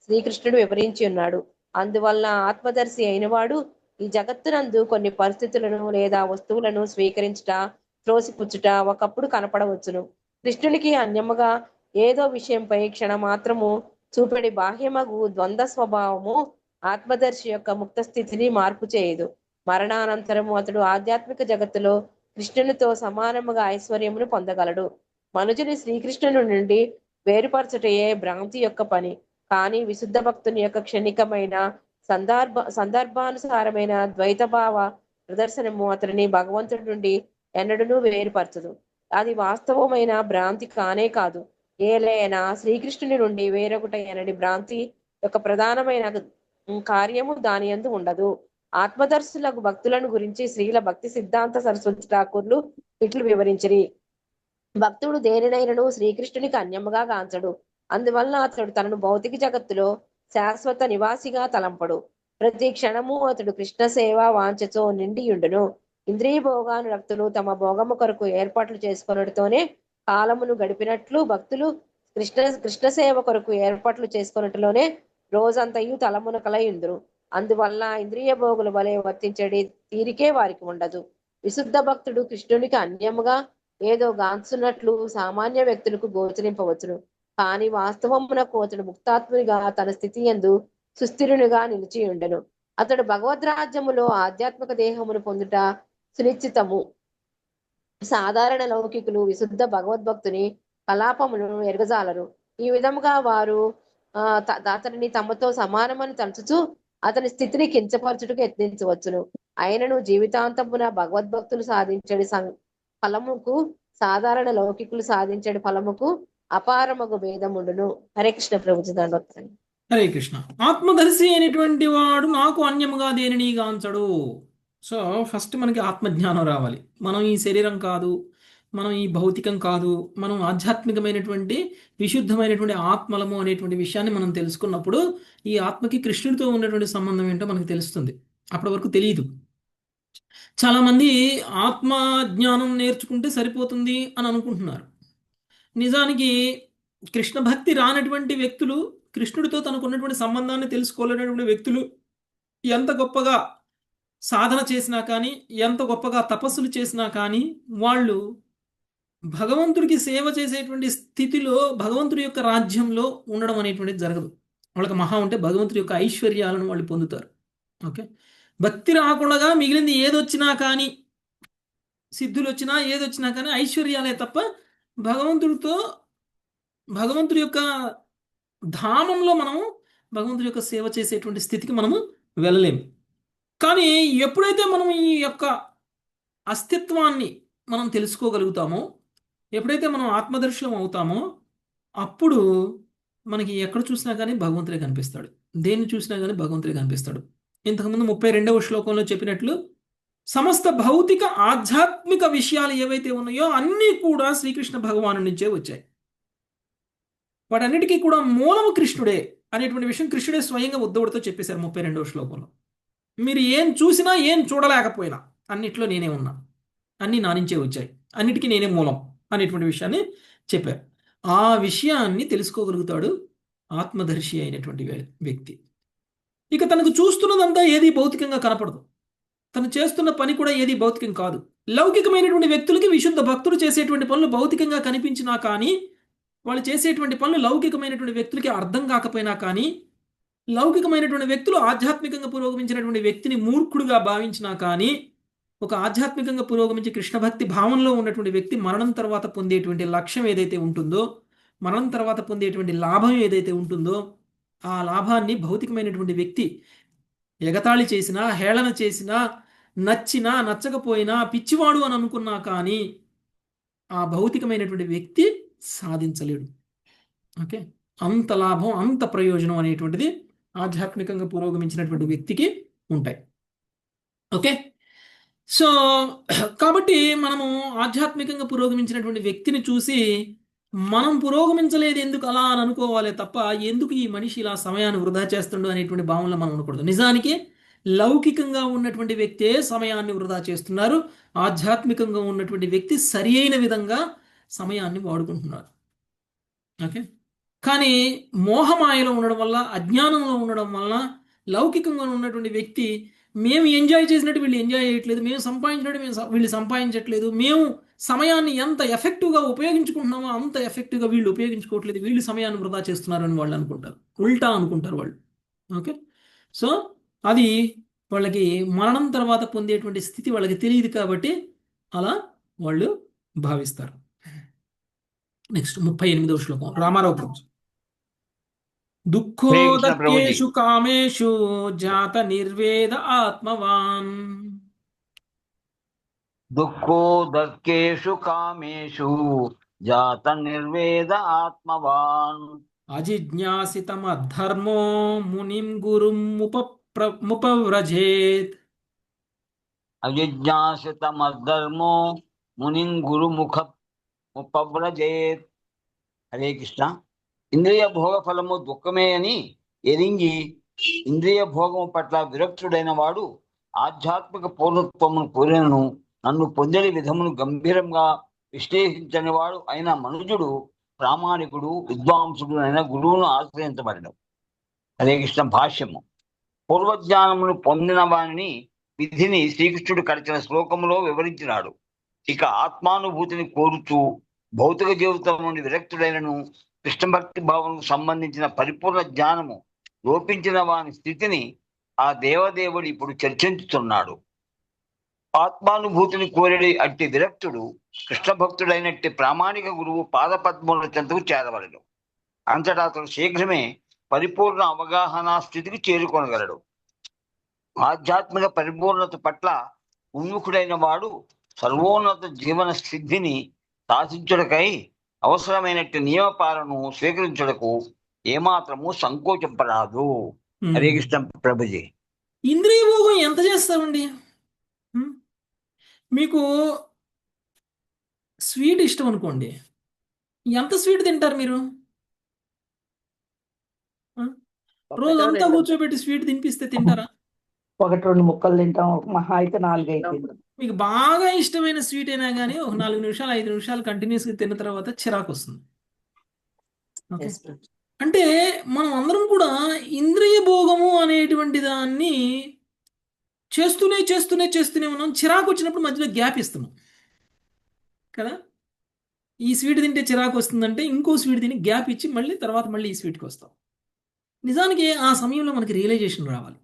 శ్రీకృష్ణుడు వివరించి ఉన్నాడు. అందువల్ల ఆత్మదర్శి అయినవాడు ఈ జగత్తునందు కొన్ని పరిస్థితులను లేదా వస్తువులను స్వీకరించుట, త్రోసిపుచ్చుట ఒకప్పుడు కనపడవచ్చును. కృష్ణునికి అన్యముగా ఏదో విషయంపై క్షణమాత్రము చూపెడి బాహ్యమగు ద్వంద్వ స్వభావము ఆత్మదర్శి యొక్క ముక్త స్థితిని మార్పు చేయదు. మరణానంతరము అతడు ఆధ్యాత్మిక జగత్తులో కృష్ణునితో సమానముగా ఐశ్వర్యమును పొందగలడు. మనుజుని శ్రీకృష్ణుని నుండి వేరుపరచుటయే భ్రాంతి యొక్క పని. కానీ విశుద్ధ భక్తుని యొక్క క్షణికమైన సందర్భానుసారమైన ద్వైతభావ ప్రదర్శనము అతడిని భగవంతుడి నుండి ఎన్నడూ వేరుపరచదు. అది వాస్తవమైన భ్రాంతి కానే కాదు. ఏలైనా శ్రీకృష్ణుని నుండి వేరొకట ఎనడి భ్రాంతి యొక్క ప్రధానమైన కార్యము దాని యందు ఉండదు. ఆత్మదర్శులకు భక్తులను గురించి శ్రీల భక్తి సిద్ధాంత సరస్వతి ఠాకూర్లు ఇట్లు వివరించిరి. భక్తుడు దేనినైనను శ్రీకృష్ణునికి అన్యముగా గాంచడు. అందువల్ల అతడు తనను భౌతిక జగత్తులో శాశ్వత నివాసిగా తలంపడు. ప్రతి క్షణము అతడు కృష్ణ సేవ వాంఛతో నిండియుండును. ఇంద్రియ భోగానురక్తులు తమ భోగము కొరకు ఏర్పాట్లు చేసుకొనటతోనే కాలమును గడిపినట్లు భక్తులు కృష్ణ సేవ కొరకు ఏర్పాట్లు చేసుకొనటలోనే రోజంతయు తలమునకలై ఉందురు. అందువల్ల ఇంద్రియ భోగుల వలె వర్తించడి తీరికే వారికి ఉండదు. విశుద్ధ భక్తుడు కృష్ణునికి అన్యముగా ఏదో గాంచున్నట్లు సామాన్య వ్యక్తులకు గోచరింపవచ్చును. కానీ వాస్తవమునకు అతడు ముక్తాత్మునిగా తన స్థితి యందు సుస్థిరునిగా నిలిచి ఉండెను. అతడు భగవద్రాజ్యములో ఆధ్యాత్మిక దేహమును పొందుట సునిశ్చితము. సాధారణ లౌకికులు విశుద్ధ భగవద్భక్తుని కలాపమును ఎరగజాలరు. ఈ విధముగా వారు అతనిని తమతో సమానమని తలుచుచు అతని స్థితిని కించపరచుటకు యత్నించవచ్చును. ఆయనను జీవితాంతమున భగవద్భక్తులు సాధించడి ఫలముకు సాధారణ లౌకికులు సాధించడి ఫలముకు అపారమగు భేదముండును. హరే కృష్ణ ప్రభుజీ దండోత్తరం. హరే కృష్ణ. ఆత్మదర్శి అయినటువంటి వాడు నాకు అన్యముగా దేనిని గాంచడు. సో ఫస్ట్ మనకి ఆత్మజ్ఞానం రావాలి. మనం ఈ శరీరం కాదు, మనం ఈ భౌతికం కాదు, మనం ఆధ్యాత్మికమైనటువంటి విశుద్ధమైనటువంటి ఆత్మలము అనేటువంటి విషయాన్ని మనం తెలుసుకున్నప్పుడు ఈ ఆత్మకి కృష్ణుడితో ఉన్నటువంటి సంబంధం ఏంటో మనకు తెలుస్తుంది. అప్పటి వరకు తెలియదు. చాలామంది ఆత్మ జ్ఞానం నేర్చుకుంటే సరిపోతుంది అని అనుకుంటున్నారు. నిజానికి కృష్ణ భక్తి రానటువంటి వ్యక్తులు, కృష్ణుడితో తనకున్నటువంటి సంబంధాన్ని తెలుసుకోలేనటువంటి వ్యక్తులు ఎంత గొప్పగా సాధన చేసినా కానీ, ఎంత గొప్పగా తపస్సులు చేసినా కానీ వాళ్ళు భగవంతుడికి సేవ చేసేటువంటి స్థితిలో భగవంతుడి యొక్క రాజ్యంలో ఉండడం అనేటువంటిది జరగదు. వాళ్ళకి మహా ఉంటే భగవంతుడి యొక్క ఐశ్వర్యాలను వాళ్ళు పొందుతారు. ఓకే, భక్తి రాకుండా మిగిలింది ఏదొచ్చినా కానీ, సిద్ధులు వచ్చినా ఏదొచ్చినా కానీ ఐశ్వర్యాలే తప్ప భగవంతుడి యొక్క ధామంలో మనము భగవంతుడి యొక్క సేవ చేసేటువంటి స్థితికి మనము వెళ్ళలేము. కానీ ఎప్పుడైతే మనం ఈ యొక్క అస్తిత్వాన్ని మనం తెలుసుకోగలుగుతామో, ఎప్పుడైతే మనం ఆత్మదర్శనం అవుతామో, అప్పుడు మనకి ఎక్కడ చూసినా కానీ భగవంతుడే కనిపిస్తాడు. దేన్ని చూసినా కానీ భగవంతుడే కనిపిస్తాడు. ఇంతకుముందు 32వ శ్లోకంలో చెప్పినట్లు సమస్త భౌతిక ఆధ్యాత్మిక విషయాలు ఏవైతే ఉన్నాయో అన్నీ కూడా శ్రీకృష్ణ భగవాను నుంచే వచ్చాయి. వాటన్నిటికీ కూడా మూలము కృష్ణుడే అనేటువంటి విషయం కృష్ణుడే స్వయంగా ఉద్ధవుడితో చెప్పేశారు 32వ శ్లోకంలో. మీరు ఏం చూసినా ఏం చూడలేకపోయినా అన్నిట్లో నేనే ఉన్నా, అన్నీ నా నుంచే వచ్చాయి, అన్నిటికీ నేనే మూలం అనేటువంటి విషయాన్ని చెప్పారు. ఆ విషయాన్ని తెలుసుకోగలుగుతాడు ఆత్మదర్శి అయినటువంటి వ్యక్తి. ఇక తనకు చూస్తున్నదంతా ఏది భౌతికంగా కనపడదు, తను చేస్తున్న పని కూడా ఏది భౌతికం కాదు. లౌకికమైనటువంటి వ్యక్తులకి విశుద్ధ భక్తులు చేసేటువంటి పనులు భౌతికంగా కనిపించినా కానీ, వాళ్ళు చేసేటువంటి పనులు లౌకికమైనటువంటి వ్యక్తులకి అర్థం కాకపోయినా కానీ, లౌకికమైనటువంటి వ్యక్తులు ఆధ్యాత్మికంగా పురోగమించినటువంటి వ్యక్తిని మూర్ఖుడుగా భావించినా కానీ, ఒక ఆధ్యాత్మికంగా పురోగమించి కృష్ణ భక్తి భావంలో ఉన్నటువంటి వ్యక్తి మరణం తర్వాత పొందేటువంటి లక్ష్యం ఏదైతే ఉంటుందో, మరణం తర్వాత పొందేటువంటి లాభం ఏదైతే ఉంటుందో, ఆ లాభాన్ని భౌతికమైనటువంటి వ్యక్తి ఎగతాళి చేసినా, హేళన చేసినా, నచ్చినా నచ్చకపోయినా, పిచ్చివాడు అని అనుకున్నా కానీ ఆ భౌతికమైనటువంటి వ్యక్తి సాధించలేడు. ఓకే, అంత లాభం, అంత ప్రయోజనం అనేటువంటిది ఆధ్యాత్మికంగా పురోగమించినటువంటి వ్యక్తికి ఉంటాయి. ఓకే, సో కాబట్టి మనము ఆధ్యాత్మికంగా పురోగమించినటువంటి వ్యక్తిని చూసి మనం పురోగమించలేదు ఎందుకు అలా అని అనుకోవాలి తప్ప, ఎందుకు ఈ మనిషి ఇలా సమయాన్ని వృధా చేస్తుండో అనేటువంటి భావనలో మనం ఉండకూడదు. నిజానికి లౌకికంగా ఉన్నటువంటి వ్యక్తే సమయాన్ని వృధా చేస్తున్నారు, ఆధ్యాత్మికంగా ఉన్నటువంటి వ్యక్తి సరి అయిన విధంగా సమయాన్ని వాడుకుంటున్నారు. ఓకే, కానీ మోహమాయలో ఉండడం వల్ల, అజ్ఞానంలో ఉండడం వల్ల లౌకికంగా ఉన్నటువంటి వ్యక్తి మేము ఎంజాయ్ చేసినట్టు వీళ్ళు ఎంజాయ్ చేయట్లేదు, మేము సంపాదించినట్టు వీళ్ళు సంపాదించట్లేదు, మేము సమయాన్ని ఎంత ఎఫెక్టివ్గా ఉపయోగించుకుంటున్నామో అంత ఎఫెక్టివ్గా వీళ్ళు ఉపయోగించుకోవట్లేదు, వీళ్ళు సమయాన్ని వృధా చేస్తున్నారని వాళ్ళు అనుకుంటారు, ఉల్టా అనుకుంటారు వాళ్ళు. ఓకే, సో అది వాళ్ళకి మరణం తర్వాత పొందేటువంటి స్థితి వాళ్ళకి తెలియదు కాబట్టి అలా వాళ్ళు భావిస్తారు. నెక్స్ట్ 38వ శ్లోకం రామారావు ప్రభు. దుఃఖో హరే కృష్ణ ప్రభుజీ. దక్కేషు కామేషు జాత నిర్వేద ఆత్మవాన్. దుఃఖో దర్కేషు కామేషు జాత నిర్వేద ఆత్మవాన్. అజిజ్ఞాసితమద్ధర్మో మునిం గురుం ముపవ్రజేత్. అజిజ్ఞాసితమద్ధర్మో మునిం గురుముఖ ఉపవ్రజేత్. హరే కృష్ణ. ఇంద్రియ భోగ ఫలము దుఃఖమే అని ఎరింగి ఇంద్రియ భోగము పట్ల విరక్తుడైన వాడు ఆధ్యాత్మిక పూర్ణత్వమును కోరినను నన్ను పొందని విధమును గంభీరంగా విశ్లేషించని వాడు అయిన మనుజుడు ప్రామాణికుడు విద్వాంసుడు అయిన గురువును ఆశ్రయించబడడం. హరే కృష్ణ. భాష్యము. పూర్వజ్ఞానమును పొందిన వాని విధిని శ్రీకృష్ణుడు కడిచిన శ్లోకములో వివరించినాడు. ఇక ఆత్మానుభూతిని కోరుతూ భౌతిక జీవితం నుండి విరక్తుడైనను కృష్ణభక్తి భావనకు సంబంధించిన పరిపూర్ణ జ్ఞానము లోపించిన వాని స్థితిని ఆ దేవదేవుడు ఇప్పుడు చర్చించుతున్నాడు. ఆత్మానుభూతిని కోరేడి అట్టి విరక్తుడు కృష్ణ భక్తుడైనట్టి ప్రామాణిక గురువు పాదపద్మముల చెంతకు చేరవలడు. అంతటా అతడు శీఘ్రమే పరిపూర్ణ అవగాహన స్థితికి చేరుకొనగలడు. ఆధ్యాత్మిక పరిపూర్ణత పట్ల ఉన్ముఖుడైన వాడు సర్వోన్నత జీవన సిద్ధిని సాధించుటకై అవసరమైనట్టు నియమపాలను స్వీకరించుటకు ఏమాత్రము సంకోచింపరాదు. హరే కృష్ణ ప్రభుజీ. ఇంద్రియ భోగం ఎంత చేస్తామండి? మీకు స్వీట్ ఇష్టం అనుకోండి, ఎంత స్వీట్ తింటారు మీరు? రోజంతా కూర్చోబెట్టి స్వీట్ తినిపిస్తే తింటారా? 1-2 ముక్కలు తింటాం, మహా అయితే 4-5 తింటాం. మీకు బాగా ఇష్టమైన స్వీట్ అయినా కానీ ఒక 4 నిమిషాలు 5 నిమిషాలు కంటిన్యూస్గా తిన్న తర్వాత చిరాకు వస్తుంది. ఓకే, అంటే మనం అందరం కూడా ఇంద్రియ భోగము అనేటువంటి దాన్ని చేస్తూనే చేస్తూనే చేస్తూనే ఉన్నాం. చిరాకు వచ్చినప్పుడు మధ్యలో గ్యాప్ ఇస్తున్నాం కదా. ఈ స్వీట్ తింటే చిరాకు వస్తుందంటే ఇంకో స్వీట్ తిని గ్యాప్ ఇచ్చి మళ్ళీ ఈ స్వీట్కి వస్తాం. నిజానికి ఆ సమయంలో మనకి రియలైజేషన్ రావాలి,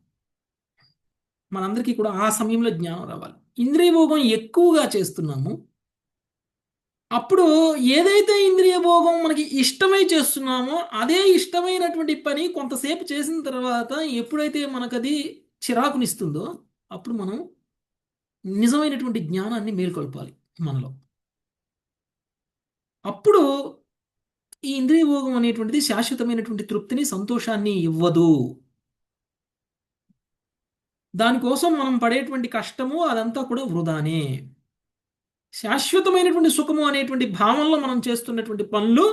మనందరికీ కూడా ఆ సమయంలో జ్ఞానం రావాలి. ఇంద్రియ భోగం ఎక్కువగా చేస్తున్నాము, అప్పుడు ఏదైతే ఇంద్రియ భోగం మనకి ఇష్టమై చేస్తున్నామో అదే ఇష్టమైనటువంటి పని కొంతసేపు చేసిన తర్వాత ఎప్పుడైతే మనకది చిరాకునిస్తుందో అప్పుడు మనం నిజమైనటువంటి జ్ఞానాన్ని మేల్కొల్పాలి మనలో. అప్పుడు ఈ ఇంద్రియ భోగం అనేటువంటిది శాశ్వతమైనటువంటి తృప్తిని, సంతోషాన్ని ఇవ్వదు. దానికోసం మనం పడేటువంటి కష్టము అదంతా కూడా వృధానే. శాశ్వతమైనటువంటి సుఖము అనేటువంటి భావనలో మనం చేస్తున్నటువంటి పనులు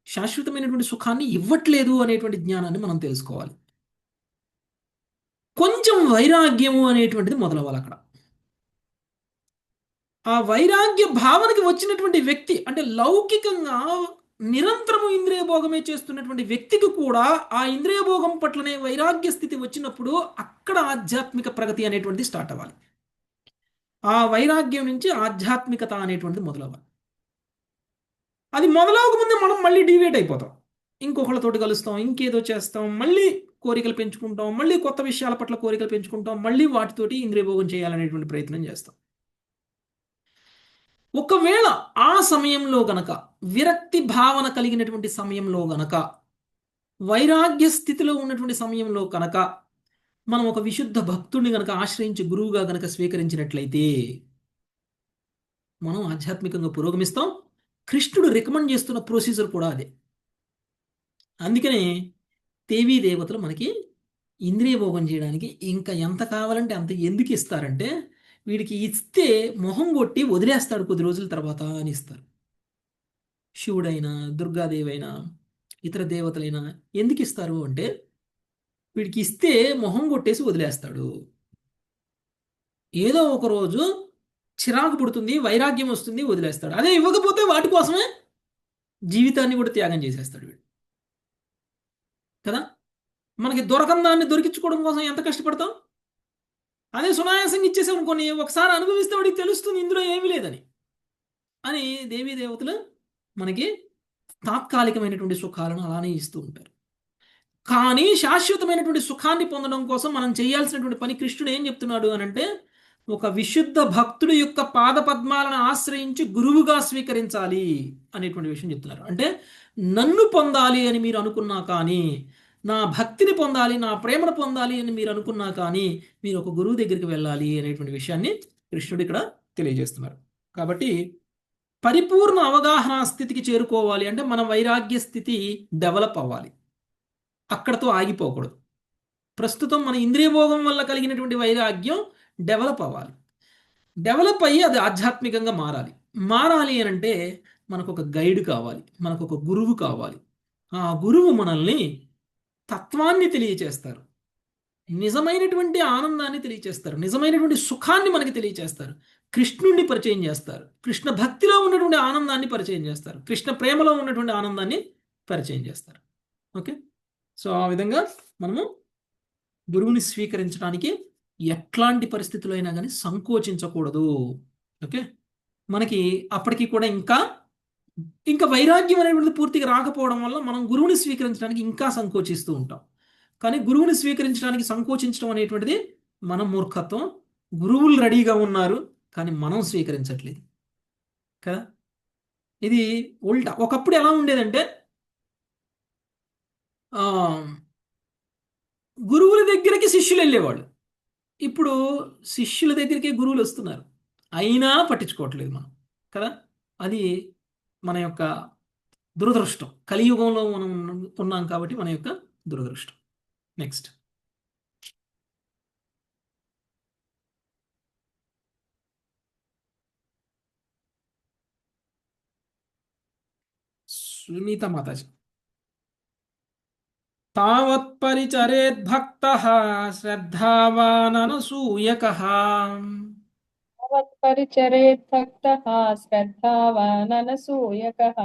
శాశ్వతమైనటువంటి సుఖాన్ని ఇవ్వట్లేదు అనేటువంటి జ్ఞానాన్ని మనం తెలుసుకోవాలి. కొంచెం వైరాగ్యము అనేటువంటిది మొదలవ్వాలి అక్కడ. ఆ వైరాగ్య భావనకి వచ్చినటువంటి వ్యక్తి, అంటే లౌకికంగా నిరంతరము ఇంద్రియ భోగమే చేస్తున్నటువంటి వ్యక్తికి కూడా ఆ ఇంద్రియ భోగం పట్లనే వైరాగ్య స్థితి వచ్చినప్పుడు అక్కడ ఆధ్యాత్మిక ప్రగతి అనేటువంటిది స్టార్ట్ అవ్వాలి. ఆ వైరాగ్యం నుంచి ఆధ్యాత్మికత అనేటువంటిది మొదలవ్వాలి. అది మొదలవకముందే మనం మళ్ళీ డివేట్ అయిపోతాం, ఇంకొకళ్ళతోటి కలుస్తాం, ఇంకేదో చేస్తాం, మళ్ళీ కోరికలు పెంచుకుంటాం, మళ్ళీ కొత్త విషయాల పట్ల కోరికలు పెంచుకుంటాం, మళ్ళీ వాటితోటి ఇంద్రియ భోగం చేయాలనేటువంటి ప్రయత్నం చేస్తాం. ఒకవేళ ఆ సమయంలో గనక విరక్తి భావన కలిగినటువంటి సమయంలో గనక, వైరాగ్య స్థితిలో ఉన్నటువంటి సమయంలో కనుక మనం ఒక విశుద్ధ భక్తుడిని గనక ఆశ్రయించి గురువుగా గనక స్వీకరించినట్లయితే మనం ఆధ్యాత్మికంగా పురోగమిస్తాం. కృష్ణుడు రికమెండ్ చేస్తున్న ప్రొసీజర్ కూడా అదే. అందుకనే దేవీ దేవతలు మనకి ఇంద్రియ భోగం చేయడానికి ఇంకా ఎంత కావాలంటే అంత ఎందుకు ఇస్తారంటే, వీడికి ఇస్తే మొహం కొట్టి వదిలేస్తాడు కొద్ది రోజుల తర్వాత అని ఇస్తారు. శివుడైనా దుర్గాదేవైనా ఇతర దేవతలైనా ఎందుకు ఇస్తారు అంటే, వీడికి ఇస్తే మొహం కొట్టేసి వదిలేస్తాడు. ఏదో ఒక రోజు చిరాకు పుడుతుంది, వైరాగ్యం వస్తుంది, వదిలేస్తాడు. అదే ఇవ్వకపోతే వాటి కోసమే జీవితాన్ని కూడా త్యాగం చేసేస్తాడు వీడు కదా. మనకి దొరకని దాన్ని దొరికించుకోవడం కోసం ఎంత కష్టపడతాం. అదే సునాయాసంగా ఇచ్చేసాం కొన్ని, ఒకసారి అనుభవిస్తే వాడికి తెలుస్తుంది ఇందులో ఏమీ లేదని. అని దేవీ దేవతలు మనకి తాత్కాలికమైనటువంటి సుఖాలను అలానే ఇస్తూ ఉంటారు. కానీ శాశ్వతమైనటువంటి సుఖాన్ని పొందడం కోసం మనం చేయాల్సినటువంటి పని కృష్ణుడు ఏం చెప్తున్నాడు అని అంటే, ఒక విశుద్ధ భక్తుడి యొక్క పాద పద్మాలను ఆశ్రయించి గురువుగా స్వీకరించాలి అనేటువంటి విషయం చెప్తున్నారు. అంటే నన్ను పొందాలి అని మీరు అనుకున్నా కానీ, నా భక్తిని పొందాలి, నా ప్రేమను పొందాలి అని మీరు అనుకున్నా కానీ, మీరు ఒక గురువు దగ్గరికి వెళ్ళాలి అనేటువంటి విషయాన్ని కృష్ణుడు ఇక్కడ తెలియజేస్తున్నారు. కాబట్టి పరిపూర్ణ అవగాహన స్థితికి చేరుకోవాలి అంటే మన వైరాగ్య స్థితి డెవలప్ అవ్వాలి, అక్కడతో ఆగిపోకూడదు. ప్రస్తుతం మన ఇంద్రియ భోగం వల్ల కలిగినటువంటి వైరాగ్యం డెవలప్ అవ్వాలి. డెవలప్ అయ్యి అది ఆధ్యాత్మికంగా మారాలి. మారాలి అని అంటే మనకు ఒక గైడ్ కావాలి, మనకు ఒక గురువు కావాలి. ఆ గురువు మనల్ని తత్వాన్ని తెలియచేస్తారు, నిజమైనటువంటి ఆనందాన్ని తెలియచేస్తారు, నిజమైనటువంటి సుఖాన్ని మనకి తెలియచేస్తారు, కృష్ణుణ్ణి పరిచయం చేస్తారు, కృష్ణ భక్తిలో ఉన్నటువంటి ఆనందాన్ని పరిచయం చేస్తారు, కృష్ణ ప్రేమలో ఉన్నటువంటి ఆనందాన్ని పరిచయం చేస్తారు. ఓకే, సో ఆ విధంగా మనము గురువుని స్వీకరించడానికి ఎట్లాంటి పరిస్థితుల్లో అయినా కానీ సంకోచించకూడదు. ఓకే, మనకి అప్పటికి కూడా ఇంకా వైరాగ్యం అనేటువంటిది పూర్తిగా రాకపోవడం వల్ల మనం గురువుని స్వీకరించడానికి ఇంకా సంకోచిస్తూ ఉంటాం. కానీ గురువుని స్వీకరించడానికి సంకోచించడం అనేటువంటిది మన మూర్ఖత్వం. గురువులు రెడీగా ఉన్నారు కానీ మనం స్వీకరించట్లేదు కదా. ఇది ఉల్టా. ఒకప్పుడు ఎలా ఉండేదంటే, గురువుల దగ్గరికి శిష్యులు వెళ్ళేవాళ్ళు. ఇప్పుడు శిష్యుల దగ్గరికి గురువులు వస్తున్నారు, అయినా పట్టించుకోవట్లేదు మనం కదా. అది మన యొక్క దురదృష్టం. కలియుగంలో మనం ఉన్నాం కాబట్టి మన యొక్క దురదృష్టం. నెక్స్ట్, సునీత మాతాజీ. తావత్పరిచరేద్భక్తః శ్రద్ధావాననసూయకః तावत्परिचरेत् भक्तः श्रद्धावाननसूयकः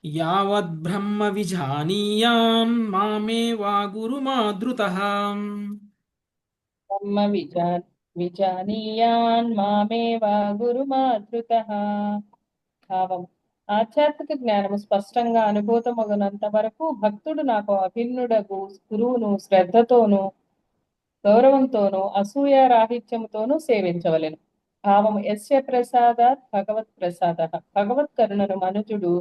యావద్బ్రహ్మ విజానీయాన్ మామేవా గురుమాదృతః ब्रह्म विजानीयान् मामेव గురుమాధృతః. భావం: ఆధ్యాత్మిక జ్ఞానము స్పష్టంగా అనుభూతమగునంత వరకు భక్తుడు నాకు అభిన్నుడగు గురువును శ్రద్ధతోనూ గౌరవంతోనూ అసూయ రాహిత్యముతోనూ సేవించవలెను. భావం: యస్య ప్రసాదాత్ భగవత్ ప్రసాద. భగవత్ కరుణను మనుజుడు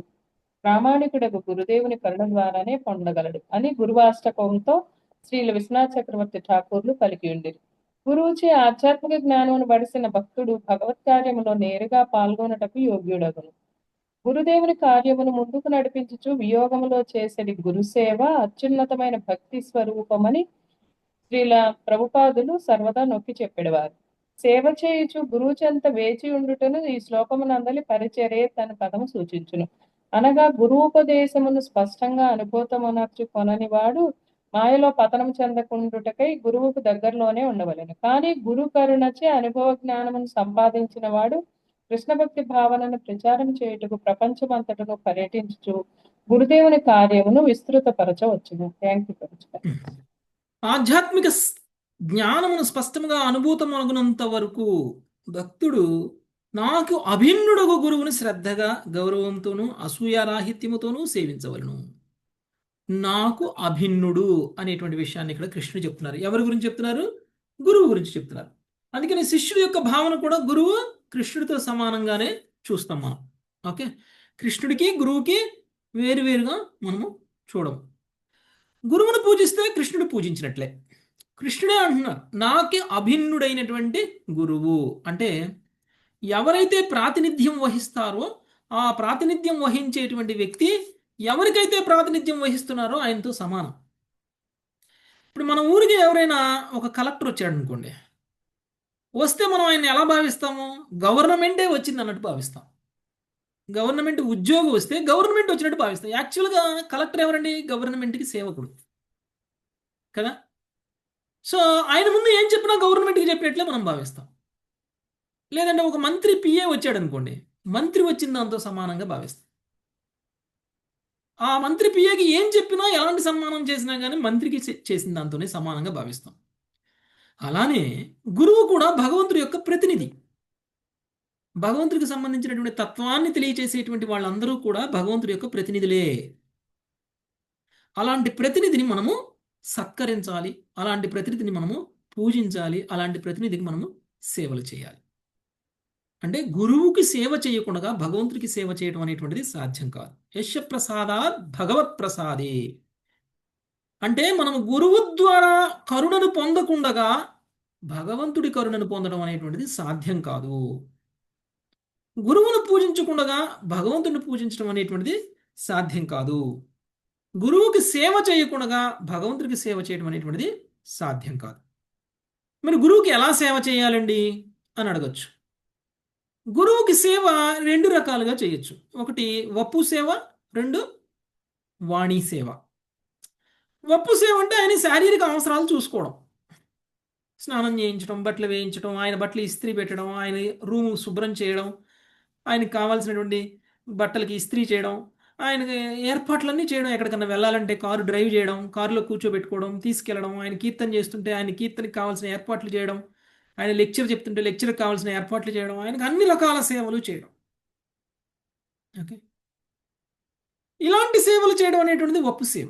ప్రామాణికుడకు గురుదేవుని కరుణ ద్వారానే పొందగలడు అని గురువాష్టకంతో శ్రీల విశ్వనాథ చక్రవర్తి ఠాకూర్లు పలికియుండిరి. గురువుచే ఆధ్యాత్మిక జ్ఞానమును బడిసిన భక్తుడు భగవత్ కార్యములో నేరుగా పాల్గొనటకు యోగ్యుడగును. గురుదేవుని కార్యమును ముందుకు నడిపించుచు వియోగములో చేసేది గురుసేవ అత్యున్నతమైన భక్తి స్వరూపమని శ్రీల ప్రభుపాదులు సర్వదా నొక్కి చెప్పేవారు. సేవ చేయుచు గురువు చెంత వేచి ఉండుటను ఈ శ్లోకమునందలి పరిచర్య తన పదము సూచించును. అనగా గురువుపదేశమును స్పష్టంగా అనుభూతమునర్చు కొనని వాడు మాయలో పతనం చెందకుండుటకై గురువుకు దగ్గరలోనే ఉండవలెను. కానీ గురు కరుణచే అనుభవ జ్ఞానమును సంపాదించిన వాడు కృష్ణ భక్తి భావనను ప్రచారం చేయుటకు ప్రపంచమంతటను పర్యటించుచు గురుదేవుని కార్యమును విస్తృతపరచవచ్చును. Thank you. ఆధ్యాత్మిక జ్ఞానమును స్పష్టంగా అనుభూతమగునంత వరకు భక్తుడు నాకు అభిన్నుడగు గురువుని శ్రద్ధగా గౌరవంతోనూ అసూయారాహిత్యముతోనూ సేవించవలను. నాకు అభిన్నుడు అనేటువంటి విషయాన్ని ఇక్కడ కృష్ణుడు చెప్తున్నారు. ఎవరి గురించి చెప్తున్నారు? గురువు గురించి చెప్తున్నారు. అందుకని శిష్యుడి యొక్క భావన కూడా గురువు కృష్ణుడితో సమానంగానే చూస్తాం మనం. ఓకే, కృష్ణుడికి గురువుకి వేరువేరుగా మనము చూడము. గురువును పూజిస్తే కృష్ణుడు పూజించినట్లే. కృష్ణుడే అంటున్నారు నాకే అభిన్నుడైనటువంటి గురువు అంటే ఎవరైతే ప్రాతినిధ్యం వహిస్తారో ఆ ప్రాతినిధ్యం వహించేటువంటి వ్యక్తి ఎవరికైతే ప్రాతినిధ్యం వహిస్తున్నారో ఆయనతో సమానం. ఇప్పుడు మన ఊరికి ఎవరైనా ఒక కలెక్టర్ వచ్చాడు అనుకోండి, వస్తే మనం ఆయన్ని ఎలా భావిస్తాము? గవర్నమెంటే వచ్చింది అన్నట్టు భావిస్తాం. గవర్నమెంట్ ఉద్యోగం వస్తే గవర్నమెంట్ వచ్చినట్టు భావిస్తాం. యాక్చువల్గా కలెక్టర్ ఎవరండి? గవర్నమెంట్కి సేవకుడు కదా. సో ఆయన ముందు ఏం చెప్పినా గవర్నమెంట్కి చెప్పినట్లే మనం భావిస్తాం. లేదంటే ఒక మంత్రి పిఏ వచ్చాడు అనుకోండి, మంత్రి వచ్చిన దాంతో సమానంగా భావిస్తాం. ఆ మంత్రి పిఏకి ఏం చెప్పినా ఎలాంటి సన్మానం చేసినా కానీ మంత్రికి చేసిన దాంతోనే సమానంగా భావిస్తాం. అలానే గురువు కూడా భగవంతుడి యొక్క ప్రతినిధి. భగవంతుడికి సంబంధించినటువంటి తత్వాన్ని తెలియచేసేటువంటి వాళ్ళందరూ కూడా భగవంతుడి యొక్క ప్రతినిధులే. అలాంటి ప్రతినిధిని మనము సత్కరించాలి, అలాంటి ప్రతినిధిని మనము పూజించాలి, అలాంటి ప్రతినిధికి మనము సేవలు చేయాలి. అంటే గురువుకి సేవ చేయకుండా భగవంతుడికి సేవ చేయడం అనేటువంటిది సాధ్యం కాదు. యశ ప్రసాదాత్ భగవత్ ప్రసాదే అంటే మనము గురువు ద్వారా కరుణను పొందకుండగా భగవంతుడి కరుణను పొందడం అనేటువంటిది సాధ్యం కాదు. గురువును పూజించకుండా భగవంతుడిని పూజించడం అనేటువంటిది సాధ్యం కాదు. గురువుకి సేవ చేయకుండా భగవంతుడికి సేవ చేయడం అనేటువంటిది సాధ్యం కాదు. మరి గురువుకి ఎలా సేవ చేయాలండి అని అడగచ్చు. గురువుకి సేవ రెండు రకాలుగా చేయొచ్చు. ఒకటి వప్పు సేవ, రెండు వాణీ సేవ. వప్పు సేవ అంటే ఆయన శారీరక అవసరాలు చూసుకోవడం, స్నానం చేయించడం, బట్టలు వేయించడం, ఆయన బట్టలు ఇస్త్రీ పెట్టడం, ఆయన రూము శుభ్రం చేయడం, ఆయనకి కావాల్సినటువంటి బట్టలకి ఇస్త్రీ చేయడం, ఆయన ఏర్పాట్లన్నీ చేయడం, ఎక్కడికన్నా వెళ్ళాలంటే కారు డ్రైవ్ చేయడం, కారులో కూర్చోబెట్టుకోవడం, తీసుకెళ్ళడం, ఆయన కీర్తన చేస్తుంటే ఆయన కీర్తనకి కావాల్సిన ఏర్పాట్లు చేయడం, ఆయన లెక్చర్ చెప్తుంటే లెక్చర్కి కావాల్సిన ఏర్పాట్లు చేయడం, ఆయనకు అన్ని రకాల సేవలు చేయడం. ఓకే, ఇలాంటి సేవలు చేయడం అనేటువంటిది వప్పు సేవ.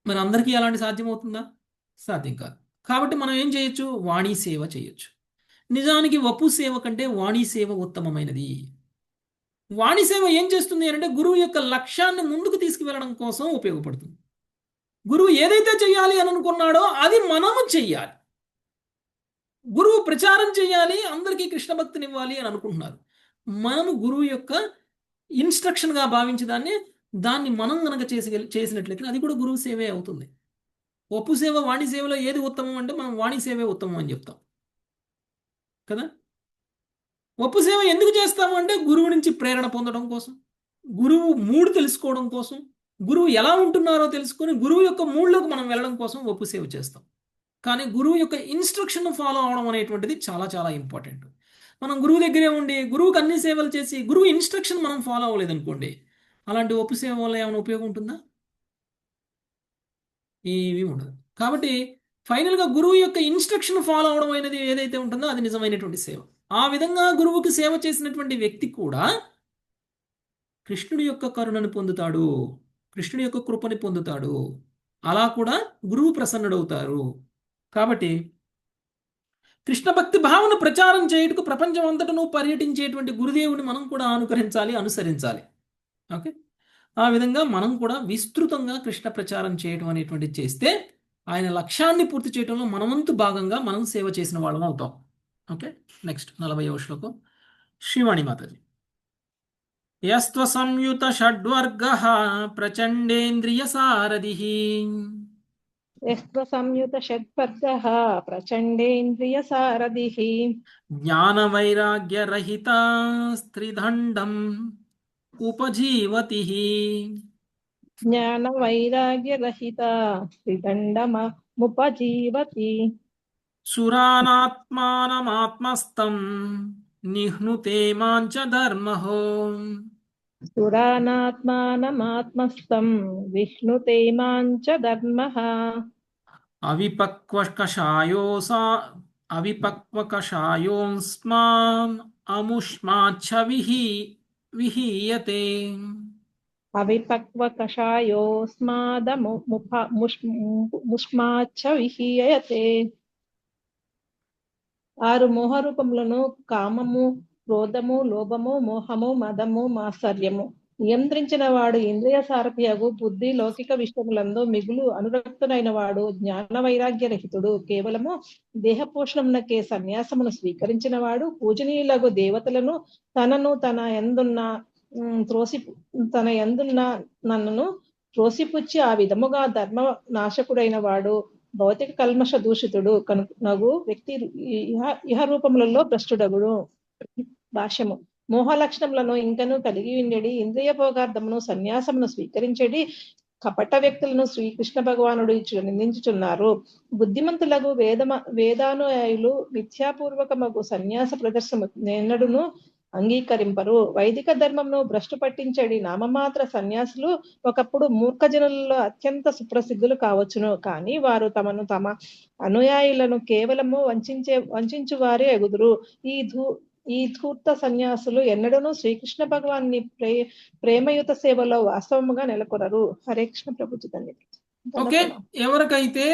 మరి అందరికీ అలాంటి సాధ్యమవుతుందా? సాధ్యం కాదు. కాబట్టి మనం ఏం చేయొచ్చు? వాణీ సేవ చేయొచ్చు. నిజానికి వప్పు సేవ కంటే వాణీ సేవ ఉత్తమమైనది. వాణి సేవ ఏం చేస్తుంది అంటే గురువు యొక్క లక్ష్యాన్ని ముందుకు తీసుకువెళ్ళడం కోసం ఉపయోగపడుతుంది. గురువు ఏదైతే చెయ్యాలి అని అనుకున్నాడో అది మనము చెయ్యాలి. గురువు ప్రచారం చేయాలి, అందరికీ కృష్ణ భక్తిని ఇవ్వాలి అని అనుకుంటున్నారు. మనము గురువు యొక్క ఇన్స్ట్రక్షన్గా భావించి దాన్ని మనం గనక చేసినట్లయితే అది కూడా గురువు సేవే అవుతుంది. ఒప్పు సేవ వాణి సేవలో ఏది ఉత్తమం అంటే మనం వాణి సేవే ఉత్తమం అని చెప్తాం కదా. ఒప్పు సేవ ఎందుకు చేస్తాము అంటే గురువు నుంచి ప్రేరణ పొందడం కోసం, గురువు మూడు తెలుసుకోవడం కోసం, గురువు ఎలా ఉంటున్నారో తెలుసుకొని గురువు యొక్క మూడ్లోకి మనం వెళ్ళడం కోసం ఒప్పు సేవ చేస్తాం. కానీ గురువు యొక్క ఇన్స్ట్రక్షన్ ఫాలో అవడం అనేటువంటిది చాలా చాలా ఇంపార్టెంట్. మనం గురువు దగ్గరే ఉండి గురువుకి అన్ని సేవలు చేసి గురువు ఇన్స్ట్రక్షన్ మనం ఫాలో అవ్వలేదనుకోండి, అలాంటి ఒప్పు సేవ వల్ల ఏమైనా ఉపయోగం ఉంటుందా? ఏమీ ఉండదు. కాబట్టి ఫైనల్గా గురువు యొక్క ఇన్స్ట్రక్షన్ ఫాలో అవడం అనేది ఏదైతే ఉంటుందో అది నిజమైనటువంటి సేవ. ఆ విధంగా గురువుకి సేవ చేసినటువంటి వ్యక్తి కూడా కృష్ణుడి యొక్క కరుణను పొందుతాడు, కృష్ణుడి యొక్క కృపని పొందుతాడు. అలా కూడా గురువు ప్రసన్నుడవుతారు. కాబట్టి కృష్ణ భక్తి భావన ప్రచారం చేయుటకు ప్రపంచం అంతటను పర్యటించేటువంటి గురుదేవుని మనం కూడా అనుకరించాలి, అనుసరించాలి. ఓకే, ఆ విధంగా మనం కూడా విస్తృతంగా కృష్ణ ప్రచారం చేయడం అనేటువంటిది చేస్తే ఆయన లక్ష్యాన్ని పూర్తి చేయడంలో మనవంతు భాగంగా మనం సేవ చేసిన వాళ్ళం అవుతాం. ఓకే, నెక్స్ట్ 40వ శ్లోకం. శ్రీవాణి మాతాజీ. యస్త్వ సంయుత షడ్వర్గః ప్రచండేంద్రియ సారథిః యస్త్వ సంయుత షడ్వర్గః ప్రచండేంద్రియ సారథిః జ్ఞాన వైరాగ్య రహిత స్త్రిదండం ఉపజీవతి జ్ఞాన వైరాగ్య రహిత త్రిదండముపజీవతి సురానాత్మానమాత్మస్థం నిహ్నుతే మాంచ ధర్మః సురానాత్మానమాత్మస్థం విష్ణుతే మాంచ ధర్మః అవిపక్వకషాయోస్మాన్ అముష్మాచ్చ విహీయతే. అవిపక్వ కషాయోస్మాదముష్మాచ్చ విహీయతే. 6 మోహరూపములను కామము, క్రోధము, లోభము, మోహము, మదము, మాత్సర్యము నియంత్రించిన వాడు ఇంద్రియ సారథియగు బుద్ధి లౌకిక విషయములందు మిగులు అనురక్తుడైన వాడు జ్ఞాన వైరాగ్య రహితుడు. కేవలము దేహ పోషణమునకే సన్యాసమును స్వీకరించిన వాడు పూజనీయులగు దేవతలను తనను తన ఎందున్న నన్ను త్రోసిపుచ్చి ఆ విధముగా ధర్మ నాశకుడైన వాడు భౌతిక కల్మష దూషితుడు కనుగు వ్యక్తి ఇహ రూపములలో భ్రష్టుడగుడు. భాష్యము. మోహ లక్షణములను ఇంకను కలిగి ఉండేది ఇంద్రియ భోగార్థమును సన్యాసమును స్వీకరించేది కపట వ్యక్తులను శ్రీకృష్ణ భగవానుడు నిందించుచున్నారు. బుద్ధిమంతులకు వేదానుయాయులు మిథ్యాపూర్వకమగు సన్యాస ప్రదర్శన నెన్నడును అంగీకరింపరు. వైదిక ధర్మమును భ్రష్టు పట్టించేది నామమాత్ర సన్యాసులు ఒకప్పుడు మూర్ఖజనులలో అత్యంత సుప్రసిద్ధులు కావచ్చును. కానీ వారు తమ అనుయాయులను కేవలము వంచించు వారే ఎగుదురు. ఈ ధూర్త సన్యాసులు ఎన్నడూనూ శ్రీకృష్ణ భగవాన్ని ప్రేమయుత సేవలో వాస్తవముగా నెలకొనరు. హరే కృష్ణ ప్రభుజీ. ఓకే, ఎవరికైతే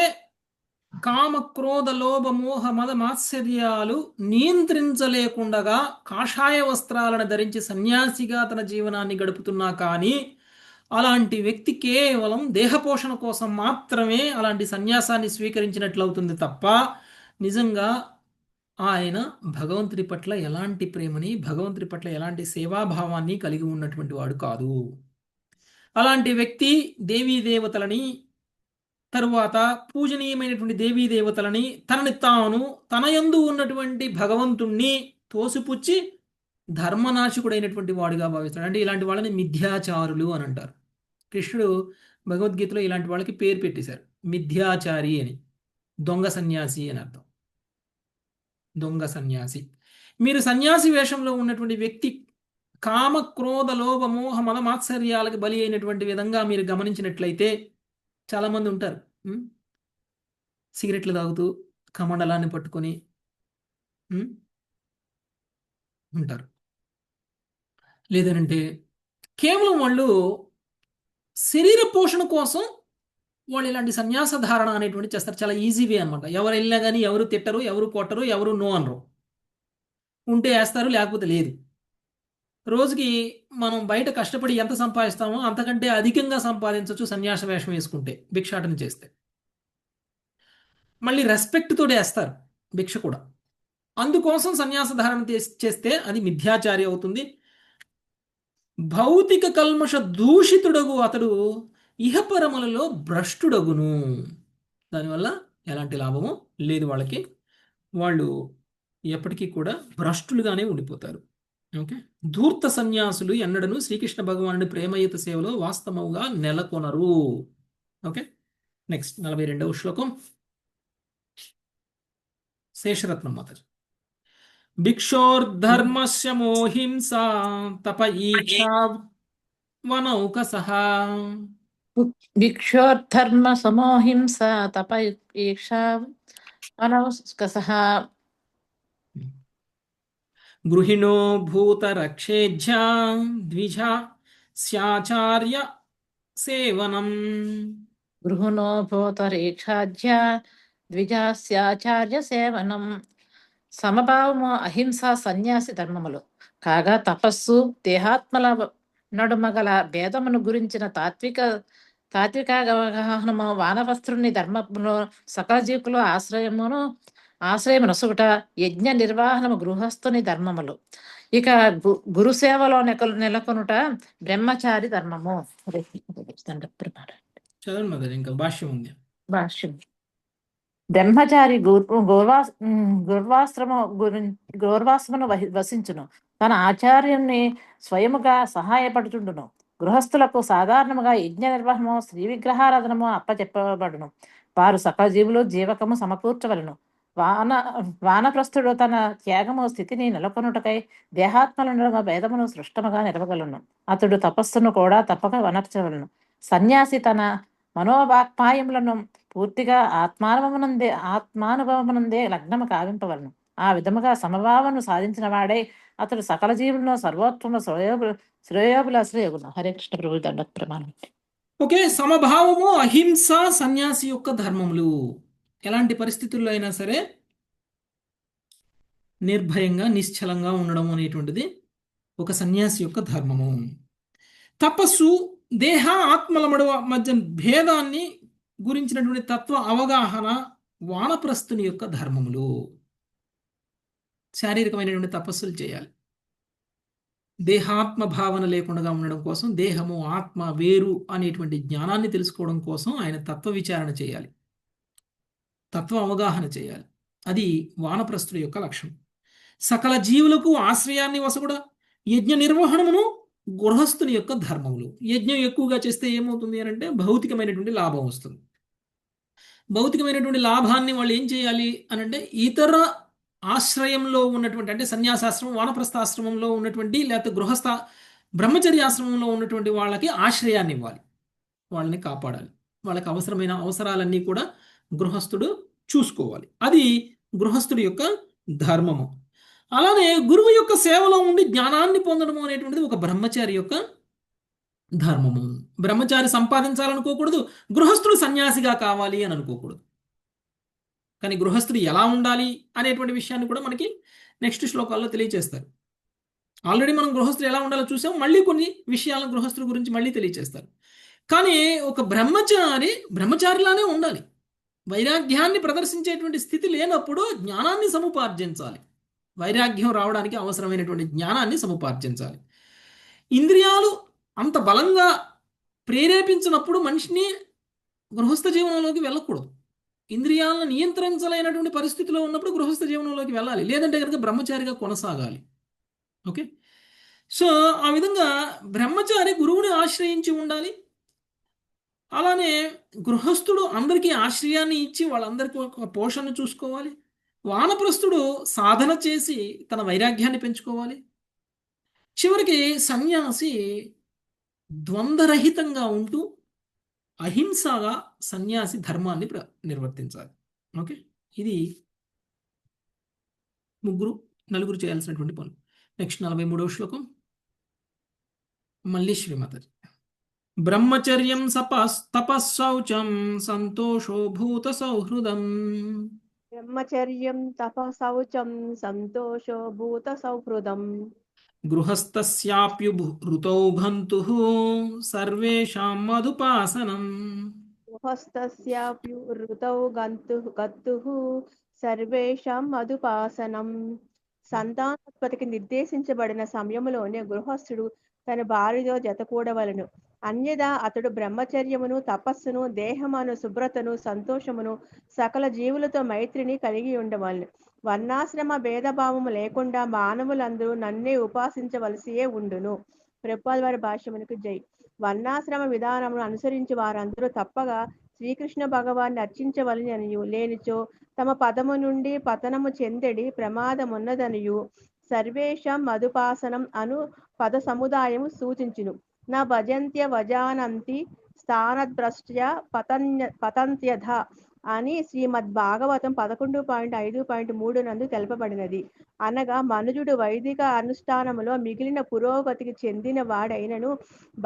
కామ క్రోధ లోభ మోహ మద మాత్సర్యాలు నియంత్రించలేకుండగా కాషాయ వస్త్రాలను ధరించి సన్యాసిగా తన జీవనాన్ని గడుపుతున్నా కానీ అలాంటి వ్యక్తి కేవలం దేహపోషణ కోసం మాత్రమే అలాంటి సన్యాసాన్ని స్వీకరించినట్లవుతుంది తప్ప నిజంగా ఆయన భగవంతుడి పట్ల ఎలాంటి ప్రేమని, భగవంతుడి పట్ల ఎలాంటి సేవాభావాన్ని కలిగి ఉన్నటువంటి వాడు కాదు. అలాంటి వ్యక్తి దేవీ దేవతలని, తరువాత పూజనీయమైనటువంటి దేవీ దేవతలని, తనని తాను తన యందు ఉన్నటువంటి భగవంతుణ్ణి తోసిపుచ్చి ధర్మనాశకుడైనటువంటి వాడిగా భావిస్తాడు. అంటే ఇలాంటి వాళ్ళని మిథ్యాచారులు అని అంటారు. కృష్ణుడు భగవద్గీతలో ఇలాంటి వాళ్ళకి పేరు పెట్టేశారు, మిథ్యాచారి అని. దొంగ సన్యాసి అని అర్థం. దొంగ సన్యాసి. మీరు సన్యాసి వేషంలో ఉన్నటువంటి వ్యక్తి కామ క్రోధ లోభ మోహ మద మాత్సర్యాలకు బలి అయినటువంటి విధంగా మీరు గమనించినట్లయితే చాలామంది ఉంటారు, సిగరెట్లు తాగుతూ కమండలాన్ని పట్టుకొని ఉంటారు. లేదనంటే కేవలం వాళ్ళు శరీర పోషణ కోసం వాళ్ళు ఇలాంటి సన్యాస ధారణ అనేటువంటి చేస్తారు. చాలా ఈజీ వే అనమాట. ఎవరు వెళ్ళినా కానీ ఎవరు తిట్టరు, ఎవరు కొట్టరు, ఎవరు నో అనరు. ఉంటే వేస్తారు, లేకపోతే లేదు. రోజుకి మనం బయట కష్టపడి ఎంత సంపాదిస్తామో అంతకంటే అధికంగా సంపాదించవచ్చు సన్యాస వేషం వేసుకుంటే, భిక్షాటన చేస్తే. మళ్ళీ రెస్పెక్ట్ తోటి వేస్తారు భిక్ష కూడా. అందుకోసం సన్యాస ధారణ చేస్తే అది మిథ్యాచారి అవుతుంది. భౌతిక కల్మష దూషితుడగు అతడు ఇహపరములలో భ్రష్టుడగును. దానివల్ల ఎలాంటి లాభము లేదు వాళ్ళకి. వాళ్ళు ఎప్పటికీ కూడా భ్రష్టులుగానే ఉండిపోతారు. ఓకే, ధూర్త సన్యాసులు ఎన్నడను శ్రీకృష్ణ భగవానుడి ప్రేమయుత సేవలో వాస్తవముగా నెలకొనరు. ఓకే, నెక్స్ట్ 42వ శ్లోకం. శేషరత్నం మాతాజీ. భిక్షోర్ధర్మస్య మోహింసా తప ఈక్షా వనౌకసః. భిక్షోర్ధర్మ సమోహింస తప ఈక్షా వనౌకసః. గృహిణో భూతరక్షేజ్య ద్విజా స్యాచార్య సేవనం. గృహిణో భూతరేక్షాజ్య ద్విజాస్యాచార్య సేవనం. సమభావము అహింస సన్యాసి ధర్మములు కాగా తపస్సు దేహాత్మల నడుమగల భేదమును గురించిన తాత్విక అవగాహనము వానవస్త్రుని ధర్మమును సకల జీవులు ఆశ్రయమునొసుగుట యజ్ఞ నిర్వహణము గృహస్థుని ధర్మములు. ఇక గురు సేవలో నెలకొనుట బ్రహ్మచారి ధర్మము. చదవండి, ఇంకా భాష్యం ఉంది. భాష్యం. బ్రహ్మచారి గౌర్వాశ్రమును వసించును, తన ఆచార్యుని స్వయముగా సహాయపడుచుండును. గృహస్థులకు సాధారణముగా యజ్ఞ నిర్వహణము శ్రీ విగ్రహారాధనము అప్పచెప్పబడును. వారు సకల జీవులు జీవకము సమకూర్చవలను. వానప్రస్థుడు తన త్యాగము స్థితిని నెలకొనుటకై దేహాత్మల భేదమును సృష్టముగా నిలవగలను. అతడు తపస్సును కూడా తప్పక వనర్చవలను. సన్యాసి తన మనోవాక్పాయములను పూర్తిగా ఆత్మానుభవమునందే లగ్నము కావింపవలను. ఆ విధముగా సమభావను సాధించిన వాడే అతడు సకల జీవులను సర్వోత్తమ శ్రేయోభిలాషులు. హరే కృష్ణ ప్రభు. దండ ప్రమాణం. ఓకే, సమభావము అహింస సన్యాసి యొక్క ధర్మములు. ఎలాంటి పరిస్థితుల్లో అయినా సరే నిర్భయంగా నిశ్చలంగా ఉండడం అనేటువంటిది ఒక సన్యాసి యొక్క ధర్మము. తపస్సు దేహ ఆత్మల మధ్య భేదాన్ని గురించినటువంటి తత్వ అవగాహన వానప్రస్థుని యొక్క ధర్మములు. శారీరకమైనటువంటి తపస్సులు చేయాలి. దేహాత్మ భావన లేకుండా ఉండడం కోసం, దేహము ఆత్మ వేరు అనేటువంటి జ్ఞానాన్ని తెలుసుకోవడం కోసం ఆయన తత్వ విచారణ చేయాలి, తత్వ అవగాహన చేయాలి. అది వానప్రస్థుడి యొక్క లక్షణం. సకల జీవులకు ఆశ్రయాన్ని వసగుడ యజ్ఞ నిర్వహణమును గృహస్థుని యొక్క ధర్మములు. యజ్ఞం ఎక్కువగా చేస్తే ఏమవుతుంది అని అంటే భౌతికమైనటువంటి లాభం వస్తుంది. భౌతికమైనటువంటి లాభాన్ని వాళ్ళు ఏం చేయాలి అని అంటే ఇతర ఆశ్రయంలో ఉన్నటువంటి, అంటే సన్యాసాశ్రమం, వానప్రస్థాశ్రమంలో ఉన్నటువంటి, లేకపోతే గృహస్థ బ్రహ్మచర్యాశ్రమంలో ఉన్నటువంటి వాళ్ళకి ఆశ్రయాన్ని ఇవ్వాలి, వాళ్ళని కాపాడాలి. వాళ్ళకి అవసరమైన అవసరాలన్నీ కూడా గృహస్థుడు చూసుకోవాలి. అది గృహస్థుడి యొక్క ధర్మము. అలానే గురువు యొక్క సేవలో ఉండి జ్ఞానాన్ని పొందడము అనేటువంటిది ఒక బ్రహ్మచారి యొక్క ధర్మము. బ్రహ్మచారి సంపాదించాలనుకోకూడదు, గృహస్థుడు సన్యాసిగా కావాలి అని అనుకోకూడదు. కానీ గృహస్థుడు ఎలా ఉండాలి అనేటువంటి విషయాన్ని కూడా మనకి నెక్స్ట్ శ్లోకాల్లో తెలియజేస్తారు. ఆల్రెడీ మనం గృహస్థులు ఎలా ఉండాలో చూసాం, మళ్ళీ కొన్ని విషయాలను గృహస్థుల గురించి మళ్ళీ తెలియజేస్తారు. కానీ ఒక బ్రహ్మచారిలానే ఉండాలి. వైరాగ్యాన్ని ప్రదర్శించేటువంటి స్థితి లేనప్పుడు జ్ఞానాన్ని సముపార్జించాలి. వైరాగ్యం రావడానికి అవసరమైనటువంటి జ్ఞానాన్ని సముపార్జించాలి. ఇంద్రియాలు అంత బలంగా ప్రేరేపించినప్పుడు మనిషిని గృహస్థ జీవనంలోకి వెళ్ళకూడదు. ఇంద్రియాలను నియంత్రించలేనటువంటి పరిస్థితిలో ఉన్నప్పుడు గృహస్థ జీవనంలోకి వెళ్ళాలి, లేదంటే కనుక బ్రహ్మచారిగా కొనసాగాలి. ఓకే, సో ఆ విధంగా బ్రహ్మచారి గురువుని ఆశ్రయించి ఉండాలి. అలానే గృహస్థుడు అందరికీ ఆశ్రయాన్ని ఇచ్చి వాళ్ళందరికీ ఒక పోషణ చూసుకోవాలి. వానప్రస్థుడు సాధన చేసి తన వైరాగ్యాన్ని పెంచుకోవాలి. చివరికి సన్యాసి ద్వంద్వరహితంగా ఉంటూ అహింసగా సన్యాసి ధర్మాన్ని నిర్వర్తించాలి. ఓకే, ఇది నలుగురు చేయాల్సినటువంటి పనులు. నెక్స్ట్ 43వ శ్లోకం మళ్ళీ శ్రీమాతాజీ. బ్రహ్మచర్యం తపస్సౌచం సంతోషో భూత సౌహృదం. బ్రహ్మచర్యం తపశౌచం సంతోషో భూత సౌహృదం. గృహస్థస్యాప్యుఋతౌ గంతుః సర్వేషాం మధుపాసనం. గృహస్థస్యాప్యుఋతౌ గతుః సర్వేషాం మధుపాసనం. సంతానోత్పత్తికి నిర్దేశించబడిన సమయంలోనే గృహస్థుడు తన భార్యతో జతకూడవలను. అన్యదా అతడు బ్రహ్మచర్యమును, తపస్సును, దేహమును శుభ్రతను, సంతోషమును, సకల జీవులతో మైత్రిని కలిగి ఉండవలను. వర్ణాశ్రమ భేదభావము లేకుండా మానవులందరూ నన్నే ఉపాసించవలసియే ఉండును. ప్రభుపాదుల వారి భాష్యమునకు జై. వర్ణాశ్రమ విధానమును అనుసరించి వారందరూ తప్పగా శ్రీకృష్ణ భగవాన్ని అర్చించవలననియు, లేనిచో తమ పదము నుండి పతనము చెందడి ప్రమాదమున్నదనియు సర్వేషాం మధుపాసనం అను పద సముదాయము సూచించును. నా భజంత్య వజానంతి స్థానద్భ్రష్ట్య పతంత్యథ అని శ్రీమద్ భాగవతం 11.5.3 నందు తెలపబడినది. అనగా మనుజుడు వైదిక అనుష్ఠానములో మిగిలిన పురోగతికి చెందిన వాడైనను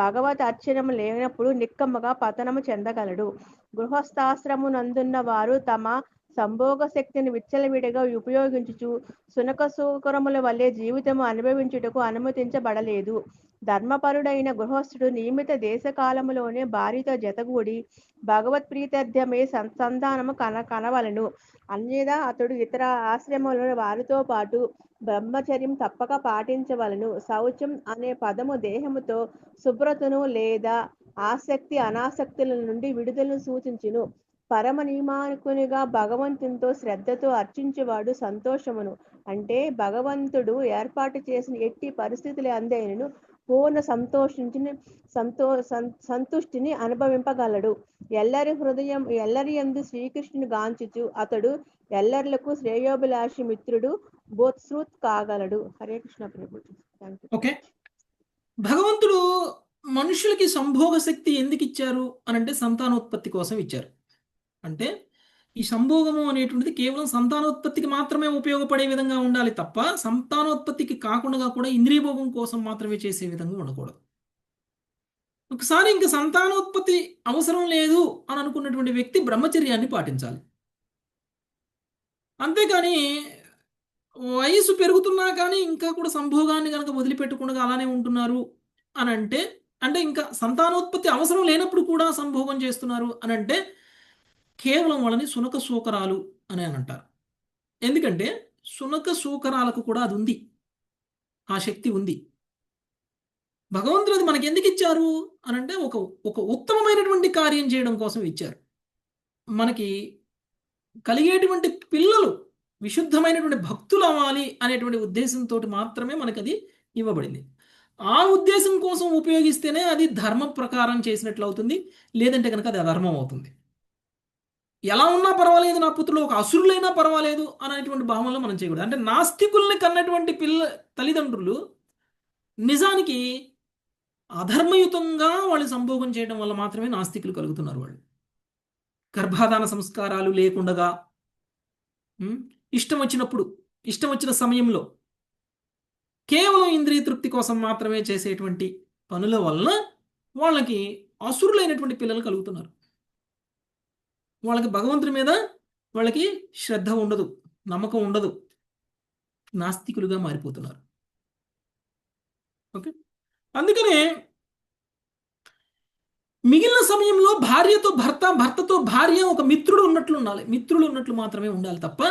భగవత్ అర్చనము లేనప్పుడు నిక్కమ్మగా పతనము చెందగలడు. గృహస్థాశ్రమునందున్న వారు తమ సంభోగ శక్తిని విచ్చలవిడిగా ఉపయోగించుచు సునకసూకరముల వల్లే జీవితము అనుభవించుటకు అనుమతించబడలేదు. ధర్మపరుడైన గృహస్థుడు నియమిత దేశకాలములోనే భార్యతో జతగూడి భగవత్ ప్రీత్యర్థమే సంతానము కనవలను. అన్యదా అతడు ఇతర ఆశ్రమంలో వారితో పాటు బ్రహ్మచర్యం తప్పక పాటించవలను. శౌచం అనే పదము దేహముతో శుభ్రతను లేదా ఆసక్తి అనాసక్తుల నుండి విడుదలను సూచించును. పరమ నియమానుకునిగా భగవంతునితో శ్రద్ధతో అర్చించేవాడు సంతోషమును, అంటే భగవంతుడు ఏర్పాటు చేసిన ఎట్టి పరిస్థితులు అందైనను పూర్ణ సంతుష్టిని అనుభవింపగలడు. ఎల్లరి యందు శ్రీకృష్ణుని గాంచుచు అతడు ఎల్లర్లకు శ్రేయోభిలాషి మిత్రుడు, బోత్సృత్ కాగలడు. హరే కృష్ణ ప్రభు. ఓకే, భగవంతుడు మనుషులకి సంభోగ శక్తి ఎందుకు ఇచ్చారు అని అంటే సంతానోత్పత్తి కోసం ఇచ్చారు. అంటే ఈ సంభోగము అనేటువంటిది కేవలం సంతానోత్పత్తికి మాత్రమే ఉపయోగపడే విధంగా ఉండాలి తప్ప సంతానోత్పత్తికి కాకుండా కూడా ఇంద్రియభోగం కోసం మాత్రమే చేసే విధంగా ఉండకూడదు. ఒకసారి ఇంకా సంతానోత్పత్తి అవసరం లేదు అని అనుకున్నటువంటి వ్యక్తి బ్రహ్మచర్యాన్ని పాటించాలి. అంతేకాని వయసు పెరుగుతున్నా కానీ ఇంకా కూడా సంభోగాన్ని కనుక వదిలిపెట్టకుండా అలానే ఉంటున్నారు అని అంటే అంటే ఇంకా సంతానోత్పత్తి అవసరం లేనప్పుడు కూడా సంభోగం చేస్తున్నారు అని అంటే కేవలం వాళ్ళని సునక సూకరాలు అని అంటారు. ఎందుకంటే సునక సూకరాలకు కూడా అది ఉంది, ఆ శక్తి ఉంది. భగవంతుడు అది మనకి ఎందుకు ఇచ్చారు అని అంటే ఒక ఒక ఉత్తమమైనటువంటి కార్యం చేయడం కోసం ఇచ్చారు. మనకి కలిగేటువంటి పిల్లలు విశుద్ధమైనటువంటి భక్తులు అవ్వాలి అనేటువంటి ఉద్దేశంతో మాత్రమే మనకి అది ఇవ్వబడింది. ఆ ఉద్దేశం కోసం ఉపయోగిస్తేనే అది ధర్మం ప్రకారం చేసినట్లు అవుతుంది, లేదంటే కనుక అది అధర్మం అవుతుంది. ఎలా ఉన్నా పర్వాలేదు, నా పుత్రులు ఒక అసురులైనా పర్వాలేదు అనేటువంటి భావనలో మనం చేయకూడదు. అంటే నాస్తికుల్ని కన్నటువంటి తల్లిదండ్రులు నిజానికి అధర్మయుతంగా వాళ్ళు సంభోగం చేయడం వల్ల మాత్రమే నాస్తికులు కలుగుతున్నారు. వాళ్ళు గర్భాధాన సంస్కారాలు లేకుండగా ఇష్టం వచ్చినప్పుడు ఇష్టం వచ్చిన సమయంలో కేవలం ఇంద్రియ తృప్తి కోసం మాత్రమే చేసేటువంటి పనుల వలన వాళ్ళకి అసురులైనటువంటి పిల్లలు కలుగుతున్నారు. వాళ్ళకి భగవంతుడి మీద వాళ్ళకి శ్రద్ధ ఉండదు, నమ్మకం ఉండదు, నాస్తికులుగా మారిపోతున్నారు. ఓకే, అందుకనే మిగిలిన సమయంలో భార్యతో భర్త, భర్తతో భార్య ఒక మిత్రుడు ఉన్నట్లు ఉండాలి, మిత్రులు ఉన్నట్లు మాత్రమే ఉండాలి తప్ప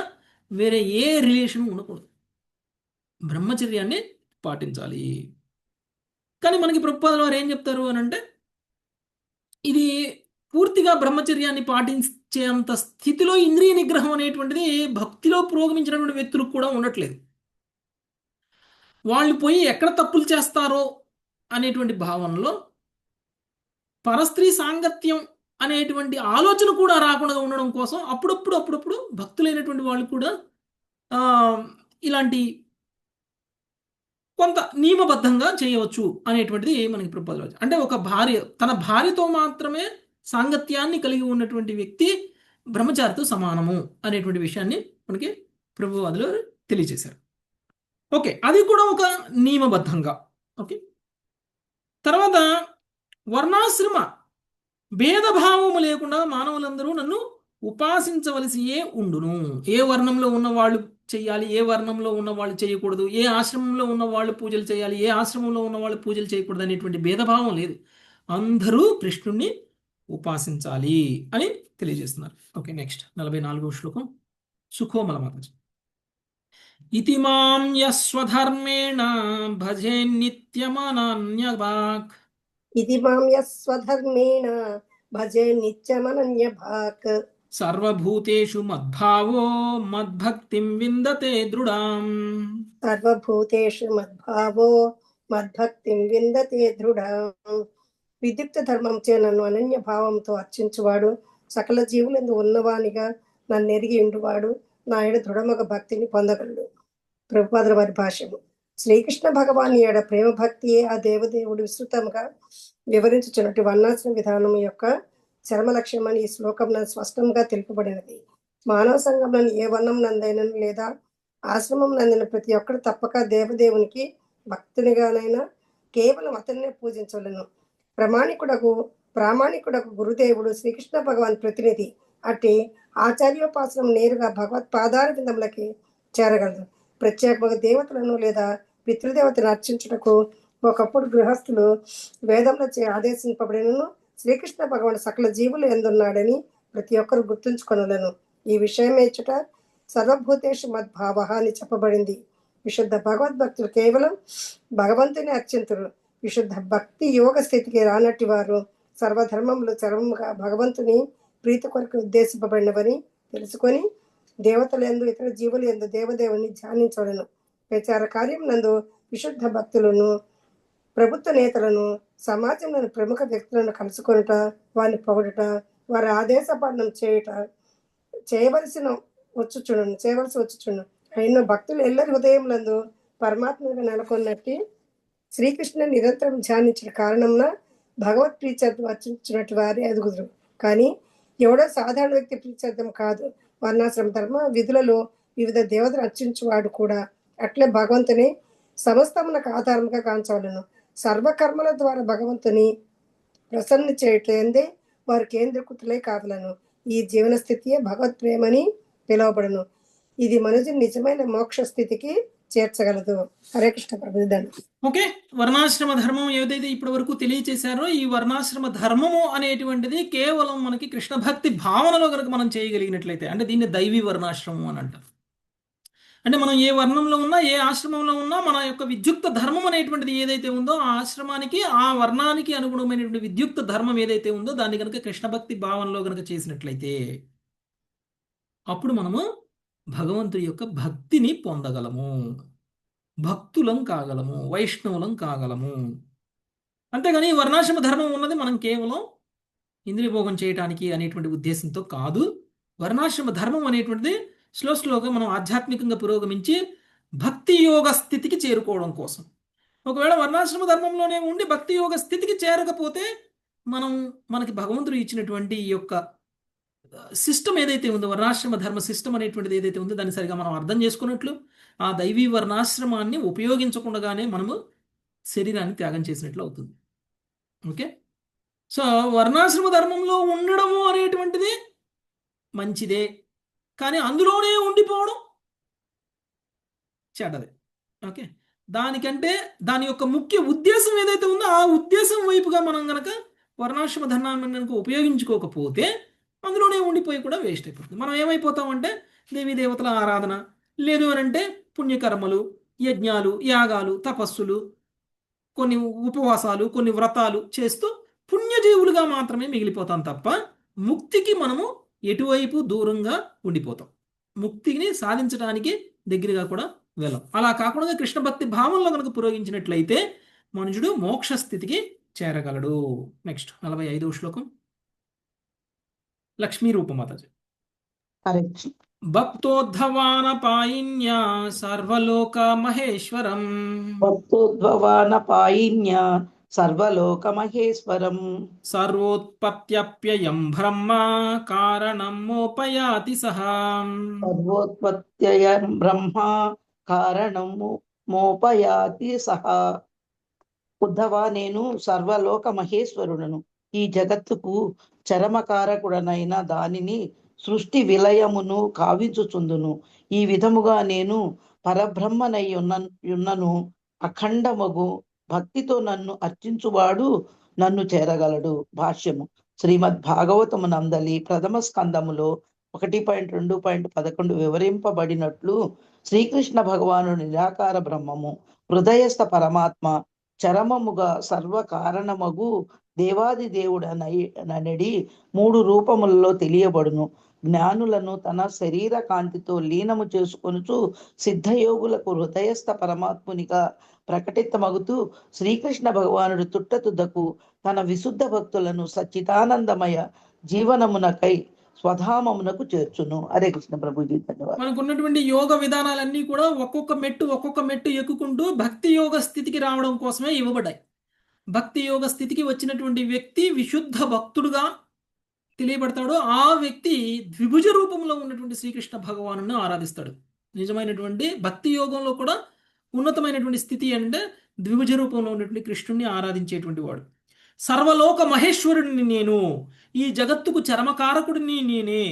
వేరే ఏ రిలేషన్ ఉండకూడదు. బ్రహ్మచర్యాన్ని పాటించాలి. కానీ మనకి ప్రభుపాదుల వారు ఏం చెప్తారు అని అంటే ఇది పూర్తిగా బ్రహ్మచర్యాన్ని పాటించేంత స్థితిలో ఇంద్రియ నిగ్రహం అనేటువంటిది భక్తిలో పురోగమించినటువంటి వ్యక్తులకు కూడా ఉండట్లేదు. వాళ్ళు పోయి ఎక్కడ తప్పులు చేస్తారో అనేటువంటి భావనలో పరస్త్రీ సాంగత్యం అనేటువంటి ఆలోచన కూడా రాకుండా ఉండడం కోసం అప్పుడప్పుడు భక్తులైనటువంటి వాళ్ళు కూడా ఇలాంటి కొంత నియమబద్ధంగా చేయవచ్చు అనేటువంటిది మనకి ప్రపోజల్. అంటే ఒక భార్య తన భార్యతో మాత్రమే సాంగత్యాన్ని కలిగి ఉన్నటువంటి వ్యక్తి బ్రహ్మచారితో సమానము అనేటువంటి విషయాన్ని మనకి ప్రభువాదులు తెలియజేశారు. ఓకే, అది కూడా ఒక నియమబద్ధంగా. ఓకే, తర్వాత వర్ణాశ్రమ భేదభావము లేకుండా మానవులందరూ నన్ను ఉపాసించవలసియే ఉండును. ఏ వర్ణంలో ఉన్న వాళ్ళు చేయాలి, ఏ వర్ణంలో ఉన్న వాళ్ళు చేయకూడదు, ఏ ఆశ్రమంలో ఉన్న వాళ్ళు పూజలు చేయాలి, ఏ ఆశ్రమంలో ఉన్న వాళ్ళు పూజలు చేయకూడదు అనేటువంటి భేదభావం లేదు. అందరూ కృష్ణుణ్ణి ఉపాసించాలి అని తెలియజేస్తున్నారు. ఓకే, నెక్స్ట్ 44వ శ్లోకం. సుఖోమల మాతాజీ. ఇతి మాం యస్వధర్మేణ భజే నిత్యమనన్యవాక్. ఇది మాం యస్వధర్మేణ భజే నిత్యమనన్యభాక్. సర్వభూతేషు మద్భావో మద్భక్తిం విందతే దృఢాం. సర్వభూతేషు మద్భావో మద్భక్తిం విందతే దృఢాం. విద్యుక్త ధర్మంచే నన్ను అనన్య భావంతో అర్చించువాడు సకల జీవులందు ఉన్నవానిగా నన్ను ఎరిగి ఉండువాడు నా ఎడ దృఢమగ భక్తిని పొందగలడు. ప్రభుపాదుల వారి భాష్యము. శ్రీకృష్ణ భగవాన్ ఏడ ప్రేమ భక్తియే ఆ దేవదేవుడు విస్తృతంగా వివరించుచున్నట్టు వర్ణాశ్రమ విధానం యొక్క చరమ లక్ష్యం అని ఈ శ్లోకం స్పష్టంగా తెలుపబడినది. మానవ సంఘంలో ఏ వర్ణం నందైనా లేదా ఆశ్రమం నందిన ప్రతి ఒక్కరు తప్పక దేవదేవునికి భక్తునిగానైనా కేవలం అతన్నే పూజించవలను. ప్రామాణికుడకు గురుదేవుడు శ్రీకృష్ణ భగవాన్ ప్రతినిధి. అట్టి ఆచార్యోపాసనం నేరుగా భగవత్ పాదార విందములకి చేరగలదు. ప్రత్యేకంగా దేవతలను లేదా పితృదేవతను అర్చించుటకు ఒకప్పుడు గృహస్థులు వేదంలో ఆదేశింపబడినను శ్రీకృష్ణ భగవాన్ సకల జీవులు ఎందున్నాడని ప్రతి ఒక్కరు గుర్తుంచుకొనలను. ఈ విషయం ఇచ్చుట సర్వభూతేషు మద్భావ అని చెప్పబడింది. విశుద్ధ భగవద్భక్తులు కేవలం భగవంతుని అర్చింతురు. విశుద్ధ భక్తి యోగ స్థితికి రానట్టి వారు సర్వధర్మములు చరముగా భగవంతుని ప్రీతి కొరకు ఉద్దేశింపబడినవని తెలుసుకొని దేవతలు ఎందు ఇతర జీవులు ఎందు దేవదేవుని ధ్యానించవలను. ప్రచార కార్యం నందు విశుద్ధ భక్తులను, ప్రభుత్వ నేతలను, సమాజంలోని ప్రముఖ వ్యక్తులను కలుసుకొనుట, వారిని పొగడుట, వారి ఆదేశపాలనం చేయవలసి వచ్చుచుండు. అయిన భక్తులు ఎల్లరి హృదయములందు పరమాత్మగా నెలకొన్నట్టు శ్రీకృష్ణుని నిరంతరం ధ్యానించిన కారణంన భగవత్ ప్రీత్యర్థం అర్చించినట్టు వారి ఎదుగుదురు. కానీ ఎవడో సాధారణ వ్యక్తి ప్రీత్యర్థం కాదు. వర్ణాశ్రమ ధర్మ విధులలో వివిధ దేవతలు అర్చించువాడు కూడా అట్లే భగవంతుని సమస్తమునకు ఆధారంగా కాంచవలను. సర్వకర్మల ద్వారా భగవంతుని ప్రసన్న చేయట్లేందే వారు కేంద్రీకృతులై కావలను. ఈ జీవన స్థితియే భగవత్ ప్రేమని పిలువబడును. ఇది మనుషుని నిజమైన మోక్ష స్థితికి చేర్చగలదు. హరే కృష్ణ ప్రభుదండ. ఓకే, వర్ణాశ్రమ ధర్మం ఏదైతే ఇప్పటి వరకు తెలియచేశారో ఈ వర్ణాశ్రమ ధర్మము అనేటువంటిది కేవలం మనకి కృష్ణ భక్తి భావనలో కనుక మనం చేయగలిగినట్లయితే, అంటే దీన్ని దైవీ వర్ణాశ్రమం అని అంటారు. అంటే మనం ఏ వర్ణంలో ఉన్నా ఏ ఆశ్రమంలో ఉన్నా మన యొక్క విద్యుక్త ధర్మం అనేటువంటిది ఏదైతే ఉందో ఆ ఆశ్రమానికి ఆ వర్ణానికి అనుగుణమైనటువంటి విద్యుక్త ధర్మం ఏదైతే ఉందో దాన్ని కనుక కృష్ణ భక్తి భావనలో కనుక చేసినట్లయితే అప్పుడు మనము భగవంతుడి యొక్క భక్తిని పొందగలము, భక్తులం కాగలము, వైష్ణవులం కాగలము. అంతేగాని ఈ వర్ణాశ్రమ ధర్మం ఉన్నది మనం కేవలం ఇంద్రియ భోగం చేయటానికి అనేటువంటి ఉద్దేశంతో కాదు. వర్ణాశ్రమ ధర్మం అనేటువంటిది స్లోగా మనం ఆధ్యాత్మికంగా పురోగమించి భక్తి యోగ స్థితికి చేరుకోవడం కోసం. ఒకవేళ వర్ణాశ్రమ ధర్మంలోనే ఉండి భక్తి యోగ స్థితికి చేరకపోతే మనకి భగవంతుడు ఇచ్చినటువంటి ఈ యొక్క సిస్టమ్ ఏదైతే ఉందో, వర్ణాశ్రమ ధర్మ సిస్టమ్ అనేటువంటిది ఏదైతే ఉందో దాన్ని సరిగా మనం అర్థం చేసుకున్నట్లు ఆ దైవీ వర్ణాశ్రమాన్ని ఉపయోగించకుండానే మనము శరీరాన్ని త్యాగం చేసినట్లు అవుతుంది. ఓకే, సో వర్ణాశ్రమ ధర్మంలో ఉండడము అనేటువంటిది మంచిదే, కానీ అందులోనే ఉండిపోవడం చెడ్డదే. ఓకే, దానికంటే దాని యొక్క ముఖ్య ఉద్దేశం ఏదైతే ఉందో ఆ ఉద్దేశం వైపుగా మనం కనుక వర్ణాశ్రమ ధర్మాన్ని కనుక ఉపయోగించుకోకపోతే అందులోనే ఉండిపోయి కూడా వేస్ట్ అయిపోతుంది. మనం ఏమైపోతామంటే దేవీ దేవతల ఆరాధన, లేదు అని అంటే పుణ్యకర్మలు, యజ్ఞాలు, యాగాలు, తపస్సులు, కొన్ని ఉపవాసాలు, కొన్ని వ్రతాలు చేస్తూ పుణ్యజీవులుగా మాత్రమే మిగిలిపోతాం తప్ప ముక్తికి మనము ఎటువైపు దూరంగా ఉండిపోతాం. ముక్తిని సాధించడానికి దగ్గరగా కూడా వెళ్ళం. అలా కాకుండా కృష్ణ భక్తి భావంలో కనుక పురోగించినట్లయితే మనుషుడు మోక్ష స్థితికి చేరగలడు. నెక్స్ట్ 45వ శ్లోకం లక్ష్మీ రూపమాతాజీ. హరే కృష్ణ. భక్తోద్ధవానపాయిన్యా సర్వలోక మహేశ్వరం భక్తోద్భవానపాయిన్య సర్వలోక మహేశ్వరం సర్వోత్పత్త్యప్యయం బ్రహ్మ కారణం మోపయాతి సహా. సర్వోత్పత్త్యయం బ్రహ్మ కారణం మోపయాతి సహా. ఉద్ధవ, నేను సర్వలోక మహేశ్వరుడను. ఈ జగత్తుకు చరమకారకుడనైన దానిని సృష్టి విలయమును కావించుచుందును. ఈ విధముగా నేను పరబ్రహ్మనై ఉన్నను. అఖండమగు భక్తితో నన్ను అర్చించువాడు నన్ను చేరగలడు. భాష్యము. శ్రీమద్ భాగవతము నందలి ప్రథమ స్కందములో 1.2.11 వివరింపబడినట్లు శ్రీకృష్ణ భగవాను నిరాకార బ్రహ్మము, హృదయస్థ పరమాత్మ, చరమముగా సర్వ కారణమగు దేవాది దేవుడనడి 3 రూపములలో తెలియబడును. జ్ఞానులను తన శరీర కాంతితో లీనము చేసుకొనుచు సిద్ధయోగులకు హృదయస్థ పరమాత్మునిగా ప్రకటితమగుతూ శ్రీకృష్ణ భగవానుడు తుట్టతుద్దకు తన విశుద్ధ భక్తులను సచ్చిదానందమయ జీవనమునకై స్వధామమునకు చేర్చును. హరే కృష్ణ ప్రభుజీ, ధన్యవాదాలు. మనకున్నటువంటి యోగ విధానాలన్నీ కూడా ఒక్కొక్క మెట్టు ఎక్కుకుంటూ భక్తి యోగ స్థితికి రావడం కోసమే ఇవ్వబడ్డాయి. భక్తి యోగ స్థితికి వచ్చినటువంటి వ్యక్తి విశుద్ధ భక్తుడుగా తెలియబడతాడు. ఆ వ్యక్తి ద్విభుజ రూపంలో ఉన్నటువంటి శ్రీకృష్ణ భగవాను ఆరాధిస్తాడు. నిజమైనటువంటి భక్తి యోగంలో కూడా ఉన్నతమైనటువంటి స్థితి అంటే ద్విభుజ రూపంలో ఉన్నటువంటి కృష్ణుణ్ణి ఆరాధించేటువంటి వాడు. సర్వలోక మహేశ్వరుడిని నేను, ఈ జగత్తుకు చరమకారకుడిని నేనే,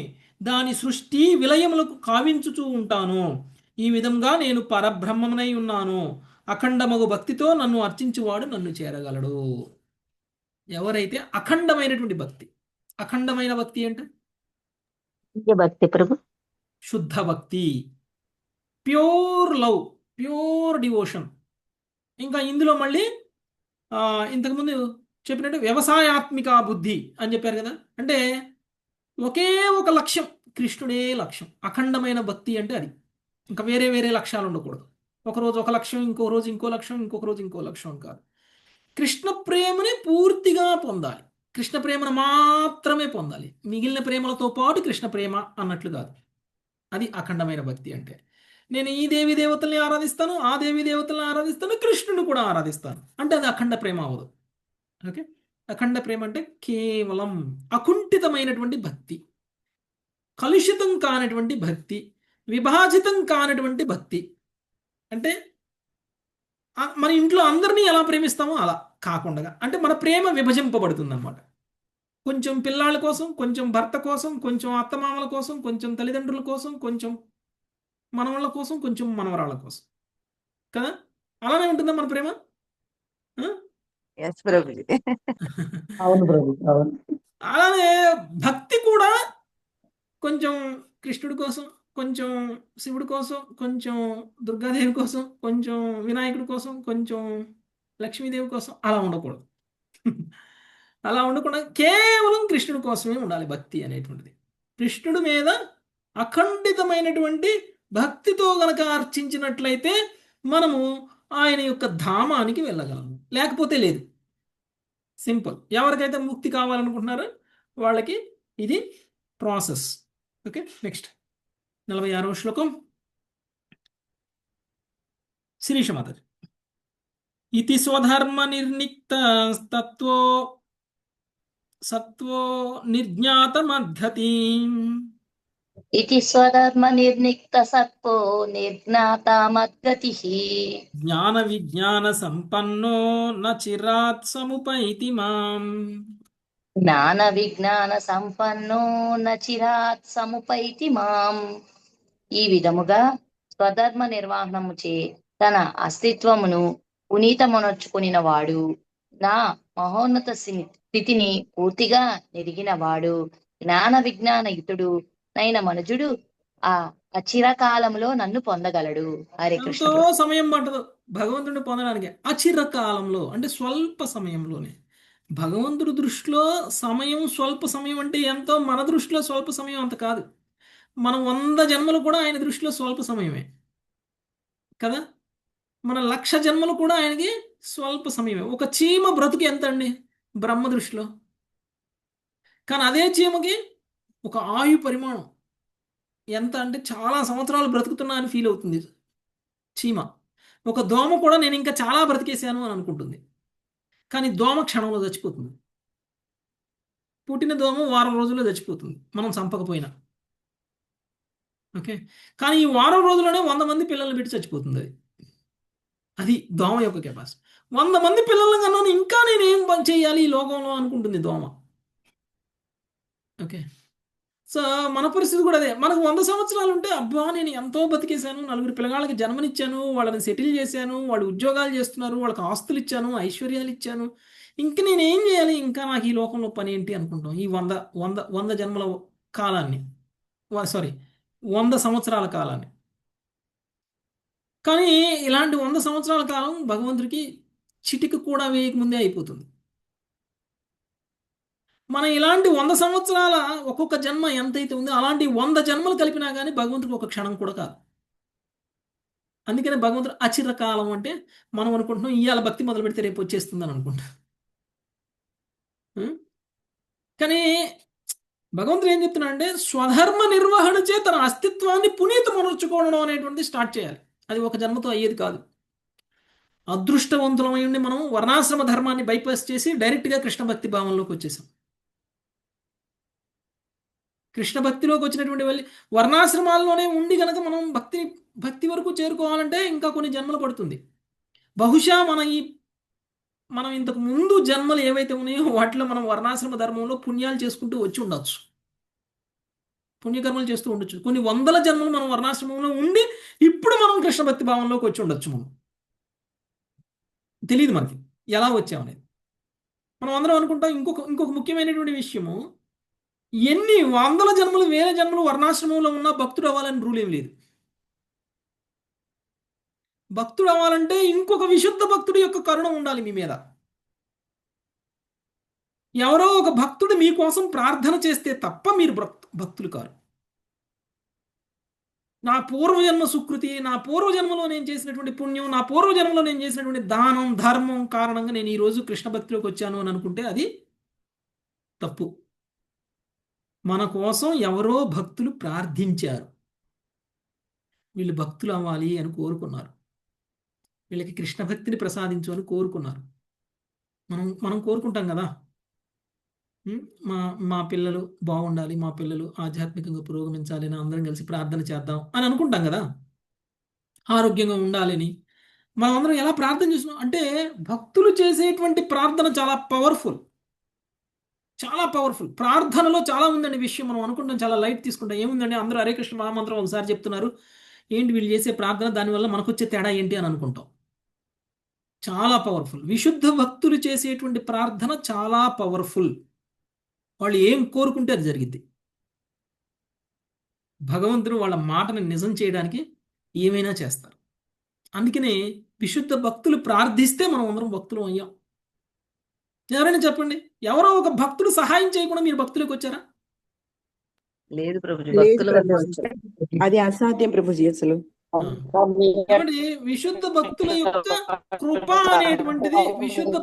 దాని సృష్టి విలయములకు కావించుచూ ఉంటాను. ఈ విధంగా నేను పరబ్రహ్మమునై ఉన్నాను. అఖండమగు భక్తితో నన్ను అర్చించువాడు నన్ను చేరగలడు. ఎవరైతే అఖండమైనటువంటి భక్తి, అఖండమైన భక్తి అంటే భక్తి ప్రభు, శుద్ధ భక్తి, ప్యూర్ లవ్, ప్యూర్ డివోషన్. ఇంకా ఇందులో మళ్ళీ ఇంతకుముందు చెప్పినట్టు వ్యవసాయాత్మిక బుద్ధి అని చెప్పారు కదా, అంటే ఒకే ఒక లక్ష్యం, కృష్ణుడే లక్ష్యం. అఖండమైన భక్తి అంటే అది. ఇంకా వేరే వేరే లక్ష్యాలు ఉండకూడదు. ఒకరోజు ఒక లక్ష్యం, ఇంకో రోజు ఇంకో లక్ష్యం, ఇంకొక రోజు ఇంకో లక్ష్యం కాదు. కృష్ణ ప్రేమని పూర్తిగా పొందాలి, కృష్ణ ప్రేమను మాత్రమే పొందాలి, మిగిలిన ప్రేమలతో పాటు కృష్ణ ప్రేమ అన్నట్లు కాదు. అది అఖండమైన భక్తి అంటే. నేను ఈ దేవీ దేవతల్ని ఆరాధిస్తాను, ఆ దేవీ దేవతల్ని ఆరాధిస్తాను, కృష్ణుని కూడా ఆరాధిస్తాను అంటే అది అఖండ ప్రేమ అవ్వదు. ఓకే, అఖండ ప్రేమ అంటే కేవలం అకుంఠితమైనటువంటి భక్తి, కలుషితం కానటువంటి భక్తి, విభాజితం కానటువంటి భక్తి. అంటే మన ఇంట్లో అందరినీ ఎలా ప్రేమిస్తామో అలా కాకుండా, అంటే మన ప్రేమ విభజింపబడుతుంది అన్నమాట. కొంచెం పిల్లాళ్ళ కోసం, కొంచెం భర్త కోసం, కొంచెం అత్తమామల కోసం, కొంచెం తల్లిదండ్రుల కోసం, కొంచెం మనవాళ్ళ కోసం, కొంచెం మనవరాళ్ళ కోసం. కదా? అలానే ఉంటుందా మన ప్రేమ? ఆ? ఎస్ ప్రభుజీ. అవును ప్రభు, అవును. అలానే భక్తి కూడా కొంచెం కృష్ణుడి కోసం, కొంచెం శివుడి కోసం, కొంచెం దుర్గాదేవి కోసం, కొంచెం వినాయకుడి కోసం, కొంచెం లక్ష్మీదేవి కోసం అలా ఉండకూడదు. అలా ఉండకుండా కేవలం కృష్ణుడి కోసమే ఉండాలి భక్తి అనేటువంటిది. కృష్ణుడి మీద అఖండితమైనటువంటి భక్తితో గనక అర్చించినట్లయితే మనము ఆయన యొక్క ధామానికి వెళ్ళగలము, లేకపోతే లేదు. సింపుల్. ఎవరికైతే ముక్తి కావాలనుకుంటున్నారో వాళ్ళకి ఇది ప్రాసెస్. ఓకే, నెక్స్ట్ 46వ శ్లోకం. శిరీష మాతాజీ. ఇతి స్వధర్మ నిర్నిక్త తత్వో సత్వో నిర్జ్ఞాతమద్ధతి इति स्वधर्म निर्निक्त सत्त्वो निर्ज्ञातामद्गतिः జ్ఞాన విజ్ఞాన సంపన్నో న చిరాత్ సముపైతి మాం. ज्ञान विज्ञान సంపన్నో నచిరాత్ సముపైతి మాం. ఈ విధముగా స్వధర్మ నిర్వహణముచే తన అస్తిత్వమును పునీతమునర్చుకొనిన వాడు, నా మహోన్నత స్థితిని పూర్తిగా నెరిగిన వాడు, జ్ఞాన విజ్ఞాన యుతుడు నైన మనుజుడు ఆ అచిరకాలంలో నన్ను పొందగలడు. హరే కృష్ణ ఎంతో ప్రభు. సమయం పట్టదు భగవంతుడిని పొందడానికి. అచిరకాలంలో అంటే స్వల్ప సమయంలోనే. భగవంతుడి దృష్టిలో సమయం స్వల్ప సమయం అంటే ఎంతో, మన దృష్టిలో స్వల్ప సమయం అంత కాదు. మనం 100 జన్మలు కూడా ఆయన దృష్టిలో స్వల్ప సమయమే కదా. మన 1,00,000 జన్మలు కూడా ఆయనకి స్వల్ప సమయమే. ఒక చీమ బ్రతుకు ఎంత అండి బ్రహ్మ దృష్టిలో? కానీ అదే చీమకి ఒక ఆయు పరిమాణం ఎంత అంటే చాలా సంవత్సరాలు బ్రతుకుతున్నా అని ఫీల్ అవుతుంది చీమ. ఒక దోమ కూడా నేను ఇంకా చాలా బ్రతికేశాను అని అనుకుంటుంది. కానీ దోమ క్షణంలో చచ్చిపోతుంది. పుట్టిన దోమ వారం రోజుల్లో చచ్చిపోతుంది మనం చంపకపోయినా. ఓకే, కానీ ఈ వారం రోజుల్లోనే 100 మంది పిల్లల్ని పెట్టి చచ్చిపోతుంది అది. అది దోమ యొక్క కెపాసిటీ. 100 మంది పిల్లలను కన్నా ఇంకా నేను ఏం పని చేయాలి ఈ లోకంలో అనుకుంటుంది దోమ. ఓకే, సో మన పరిస్థితి కూడా అదే. మనకు 100 సంవత్సరాలు ఉంటే అబ్బా నేను ఎంతో బతికేశాను, 4 పిల్లగాళ్ళకి జన్మనిచ్చాను, వాళ్ళని సెటిల్ చేశాను, వాళ్ళు ఉద్యోగాలు చేస్తున్నారు, వాళ్ళకి ఆస్తులు ఇచ్చాను, ఐశ్వర్యాలు ఇచ్చాను, ఇంక నేను ఏం చేయాలి, ఇంకా నాకు ఈ లోకంలో పని ఏంటి అనుకుంటాం. ఈ 100 జన్మల కాలాన్ని, సారీ 100 సంవత్సరాల కాలాన్ని. కానీ ఇలాంటి 100 సంవత్సరాల కాలం భగవంతుడికి చిటిక కూడా వేయకముందే అయిపోతుంది. మనం ఇలాంటి 100 సంవత్సరాల ఒక్కొక్క జన్మ ఎంతైతే ఉందో అలాంటి 100 జన్మలు కలిపినా కానీ భగవంతుడికి ఒక క్షణం కూడా కాదు. అందుకనే భగవంతుడు అచిరకాలం అంటే మనం అనుకుంటున్నాం ఇవాళ భక్తి మొదలు పెడితే రేపు వచ్చేస్తుందని అనుకుంటాం. కానీ భగవంతుడు ఏం చెప్తున్నా అంటే స్వధర్మ నిర్వహణ చే తన అస్తిత్వాన్ని పునీతమనర్చుకోవడం అనేటువంటిది స్టార్ట్ చేయాలి. అది ఒక జన్మతో అయ్యేది కాదు. అదృష్టవంతులమై ఉండి మనం వర్ణాశ్రమ ధర్మాన్ని బైపాస్ చేసి డైరెక్ట్గా కృష్ణ భక్తి భావంలోకి వచ్చేసాం. కృష్ణ భక్తిలోకి వచ్చినటువంటి వాళ్ళు వర్ణాశ్రమాల్లోనే ఉండి కనుక మనం భక్తి వరకు చేరుకోవాలంటే ఇంకా కొన్ని జన్మలు పడుతుంది. బహుశా మనం ఇంతకు ముందు జన్మలు ఏవైతే ఉన్నాయో వాటిలో మనం వర్ణాశ్రమ ధర్మంలో పుణ్యాలు చేసుకుంటూ వచ్చి ఉండొచ్చు, పుణ్యకర్మలు చేస్తూ ఉండొచ్చు. కొన్ని 100 జన్మలు మనం వర్ణాశ్రమంలో ఉండి ఇప్పుడు మనం కృష్ణ భక్తి భావంలోకి వచ్చి ఉండొచ్చు. మనం తెలియదు మనకి ఎలా వచ్చామనేది. మనం అందరం అనుకుంటాం. ఇంకొక ముఖ్యమైనటువంటి విషయము, ఎన్ని 100 జన్మలు 1000 జన్మలు వర్ణాశ్రమంలో ఉన్నా భక్తుడు అవ్వాలని రూల్ ఏం లేదు. భక్తుడు అవ్వాలంటే ఇంకొక విశుద్ధ భక్తుడి యొక్క కరుణ ఉండాలి మీ మీద. ఎవరో ఒక భక్తుడు మీకోసం ప్రార్థన చేస్తే తప్ప మీరు భక్తులు కారు. నా పూర్వజన్మ సుకృతి, నా పూర్వజన్మలో నేను చేసినటువంటి పుణ్యం, నా పూర్వజన్మలో నేను చేసినటువంటి దానం ధర్మం కారణంగా నేను ఈరోజు కృష్ణ భక్తిలోకి వచ్చాను అని అనుకుంటే అది తప్పు. మన కోసం ఎవరో భక్తులు ప్రార్థించారు, వీళ్ళు భక్తులు అవ్వాలి అని కోరుకున్నారు, వీళ్ళకి కృష్ణ భక్తిని ప్రసాదించు అని కోరుకున్నారు. మనం కోరుకుంటాం కదా, మా పిల్లలు బాగుండాలి, మా పిల్లలు ఆధ్యాత్మికంగా పురోగమించాలి అని అందరం కలిసి ప్రార్థన చేద్దాం అని అనుకుంటాం కదా, ఆరోగ్యంగా ఉండాలని. మనం అందరం ఎలా ప్రార్థన చేస్తున్నాం అంటే భక్తులు చేసేటువంటి ప్రార్థన చాలా పవర్ఫుల్, చాలా పవర్ఫుల్. ప్రార్థనలో చాలా ఉందండి విషయం. మనం అనుకుంటాం చాలా లైట్ తీసుకుంటాం. ఏముందండి అందరూ హరే కృష్ణ మహామంత్రం ఒకసారి చెప్తున్నారు, ఏంటి వీళ్ళు చేసే ప్రార్థన, దానివల్ల మనకు వచ్చే తేడా ఏంటి అని అనుకుంటాం. చాలా పవర్ఫుల్. విశుద్ధ భక్తులు చేసేటువంటి ప్రార్థన చాలా పవర్ఫుల్. వాళ్ళు ఏం కోరుకుంటే అది జరిగిద్ది. భగవంతుడు వాళ్ళ మాటను నిజం చేయడానికి ఏమైనా చేస్తారు. అందుకనే విశుద్ధ భక్తులు ప్రార్థిస్తే మనం అందరం భక్తులు అయ్యాం. ఎవరైనా చెప్పండి, ఎవరో ఒక భక్తుడు సహాయం చేయకుండా మీరు భక్తులకు వచ్చారా? లేదు ప్రభుజీ, లేదు భక్తులుగా ప్రభుజీ, అది అసాధ్యం ప్రభుజీ అసలు. కాబట్టి విశుద్ధ భక్తుల యొక్క కృప అనేటువంటిది, విశుద్ధ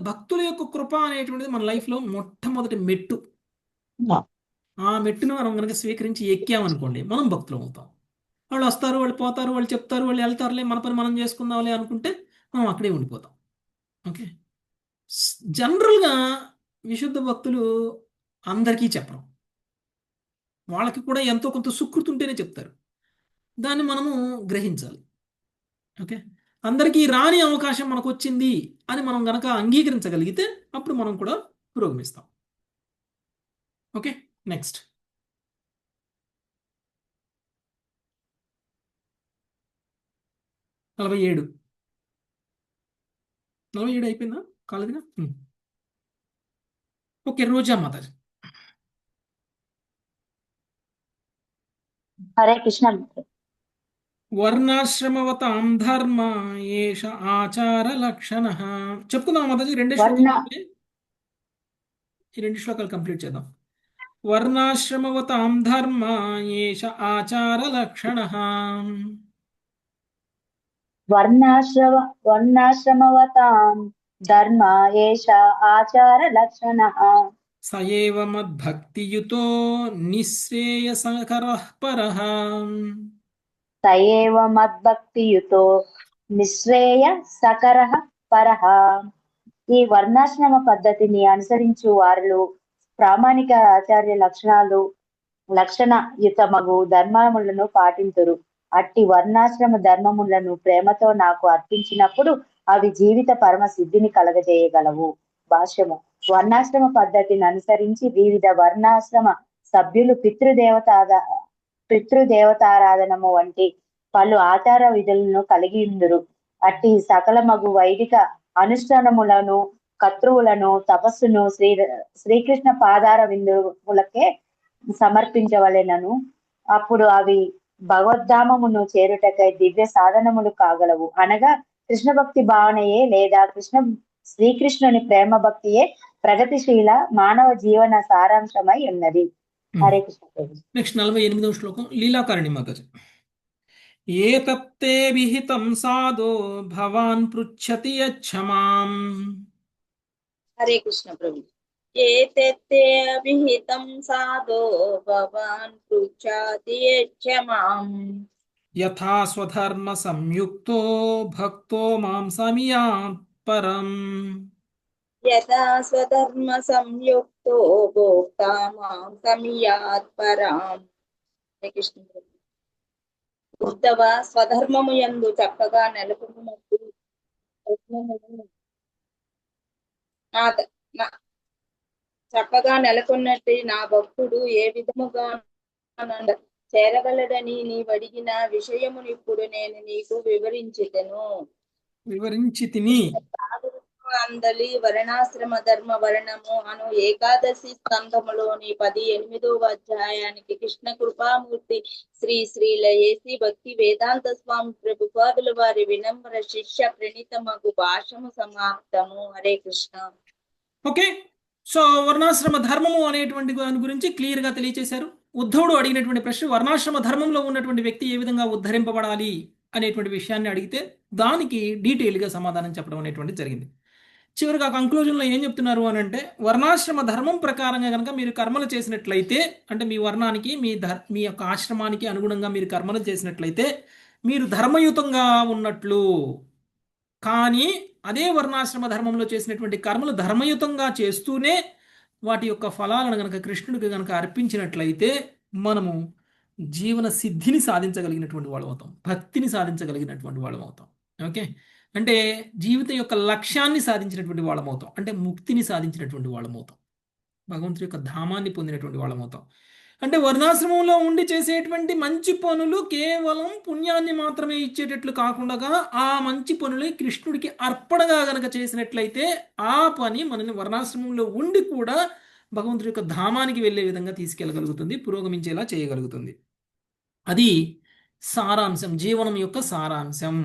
భక్తుల యొక్క కృప అనేటువంటిది మన లైఫ్ లో మొట్టమొదటి మెట్టు. ఆ మెట్టును మనం కనుక స్వీకరించి ఎక్కామనుకోండి, మనం భక్తులు అవుతాం. వాళ్ళు వస్తారు, వాళ్ళు పోతారు, వాళ్ళు చెప్తారు, వాళ్ళు వెళ్తారులే, మన పని మనం చేసుకుందాంలే అనుకుంటే మనం అక్కడే ఉండిపోతాం. ఓకే, జనరల్గా విశుద్ధ భక్తులు అందరికీ చెప్పరు. వాళ్ళకి కూడా ఎంతో కొంత సుకృతి ఉంటేనే చెప్తారు. దాన్ని మనము గ్రహించాలి. ఓకే, అందరికీ రాని అవకాశం మనకు వచ్చింది అని మనం గనక అంగీకరించగలిగితే అప్పుడు మనం కూడా పురోగమిస్తాం. Okay, next. నలభై ఏడు అయిపోయిందా కాలేదుగా? ఓకే, రోజా మాతాజీ. హరే కృష్ణ. వర్ణాశ్రమవతాం ధర్మ ఏష ఆచార లక్షణ. చెప్పుకుందాం మాతాజీ, రెండే శ్లోకాలు, ఈ రెండు శ్లోకాలు కంప్లీట్ చేద్దాం. వర్ణాశ్రమవతాం ధర్మ ఏష ఆచార లక్షణ. వర్ణాశ్రమవతాం ధర్మ ఏష ఆచార లక్షణ. సయేవ మద్భక్తియుతో నిశ్రేయసకరః పరః. సయేవ మద్భక్తియుతో నిశ్రేయసకరః పరః. ఈ వర్ణాశ్రమ పద్ధతిని అనుసరించు వారు ప్రామాణిక ఆచార్య లక్షణయుతమగు ధర్మములను పాటింతురు. అట్టి వర్ణాశ్రమ ధర్మములను ప్రేమతో నాకు అర్పించినప్పుడు అవి జీవిత పరమ సిద్ధిని కలగజేయగలవు. భాష్యము. వర్ణాశ్రమ పద్ధతిని అనుసరించి వివిధ వర్ణాశ్రమ సభ్యులు పితృదేవతారాధనము వంటి పలు ఆచార విధులను కలిగి ఉందురు. అట్టి సకల మగు వైదిక అనుష్ఠానములను, కర్తృవులను, తపస్సును శ్రీకృష్ణ పాదార విందులకే సమర్పించవలెనను. అప్పుడు అవి భగవద్ధామమును చేరుటకై దివ్య సాధనములు కాగలవు. అనగా కృష్ణ భక్తి భావనయే లేదా శ్రీకృష్ణుని ప్రేమ భక్తియే ప్రగతిశీల మానవ జీవన సారాంశమై ఉన్నది. హరే కృష్ణ. నెక్స్ట్ 48వ శ్లోకం, లీలాకారిణి మాతాజీ. ఏతత్తే విహితం సాధో భవాన్ పృచ్ఛతి యచ్చమాం. హరే కృష్ణ ప్రభు. ఏతత్తే అభిహితం సాధో భవాన్ పృచ్ఛతి యచ్చమాం. యథా స్వధర్మ సంయుక్తో భక్తో మాం సమయాత్ పరం. యథా స్వధర్మ సంయుక్తో భోక్తా మాం సమయాత్ పరాం. హరే కృష్ణ ప్రభు. ఉద్ధవ, స్వధర్మము యందు చక్కగా నెలకొన్నప్పుడు చక్కగా నెలకొన్నట్టు నా భక్తుడు ఏ విధముగా చేరగలడని నీవు అడిగిన విషయమును ఇప్పుడు నేను నీకు వివరించితిని. అందలి వర్ణాశ్రమ ధర్మ వర్ణము అను ఏకాదశి స్కంధములోని 18వ అధ్యాయానికి కృష్ణ కృపామూర్తి శ్రీ శ్రీల ఏసి భక్తి వేదాంత స్వామి ప్రభుపాదుల వారి వినమ్ర శిష్య ప్రణీతమగు భాషము సమాప్తము. హరే కృష్ణ. ఓకే, సో వర్ణాశ్రమ ధర్మము అనేటువంటి దాని గురించి క్లియర్ గా తెలియజేశారు. ఉద్ధవుడు అడిగినటువంటి ప్రశ్న, వర్ణాశ్రమ ధర్మంలో ఉన్నటువంటి వ్యక్తి ఏ విధంగా ఉద్ధరింపబడాలి అనేటువంటి విషయాన్ని అడిగితే దానికి డీటెయిల్గా సమాధానం చెప్పడం అనేటువంటిది జరిగింది. చివరిగా కంక్లూజన్లో ఏం చెప్తున్నారు అని అంటే, వర్ణాశ్రమ ధర్మం ప్రకారంగా కనుక మీరు కర్మలు చేసినట్లయితే, అంటే మీ వర్ణానికి మీ యొక్క ఆశ్రమానికి అనుగుణంగా మీరు కర్మలు చేసినట్లయితే మీరు ధర్మయుతంగా ఉన్నట్లు. కానీ అదే వర్ణాశ్రమ ధర్మంలో చేసినటువంటి కర్మలు ధర్మయుతంగా చేస్తూనే వాటి యొక్క ఫలాలను కనుక కృష్ణుడికి కనుక అర్పించినట్లయితే మనము జీవన సిద్ధిని సాధించగలిగినటువంటి వాళ్ళం అవుతాం, భక్తిని సాధించగలిగినటువంటి వాళ్ళం అవుతాం. ఓకే, అంటే జీవితం యొక్క లక్ష్యాన్ని సాధించినటువంటి వాళ్ళం అవుతాం, అంటే ముక్తిని సాధించినటువంటి వాళ్ళం అవుతాం, భగవంతుడి యొక్క ధామాన్ని పొందినటువంటి వాళ్ళం అవుతాం. అంటే వర్ణాశ్రమంలో ఉండి చేసేటువంటి మంచి పనులు కేవలం పుణ్యాన్ని మాత్రమే ఇచ్చేటట్లు కాకుండా ఆ మంచి పనులు కృష్ణుడికి అర్పణగా గనక చేసినట్లయితే ఆ పని మనని వర్ణాశ్రమంలో ఉండి కూడా భగవంతుడి యొక్క ధామానికి వెళ్ళే విధంగా తీసుకెళ్ళగలుగుతుంది, పురోగమించేలా చేయగలుగుతుంది. అది సారాంశం, జీవనం యొక్క సారాంశం,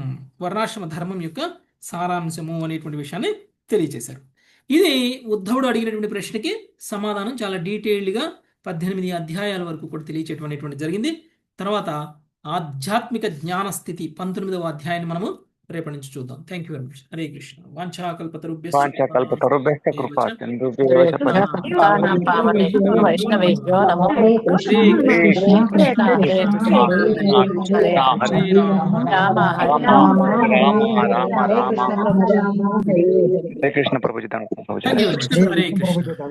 వర్ణాశ్రమ ధర్మం యొక్క సారాంశము అనేటువంటి విషయాన్ని తెలియజేశారు. ఇది ఉద్ధవుడు అడిగినటువంటి ప్రశ్నకి సమాధానం చాలా డీటెయిల్డ్గా 18 అధ్యాయాల వరకు కూడా తెలియచేయటం జరిగింది. తర్వాత ఆధ్యాత్మిక జ్ఞాన స్థితి 19వ అధ్యాయాన్ని మనము రేపటి నుంచి చూద్దాం. Thank you very much. Hare Krishna. వాంఛాకల్పతరుభ్యశ్చ కృపా వైష్ణవేభ్యో నమో హరే కృష్ణ. హరే కృష్ణ ప్రభుజీ. Thank you very much. Hare Krishna.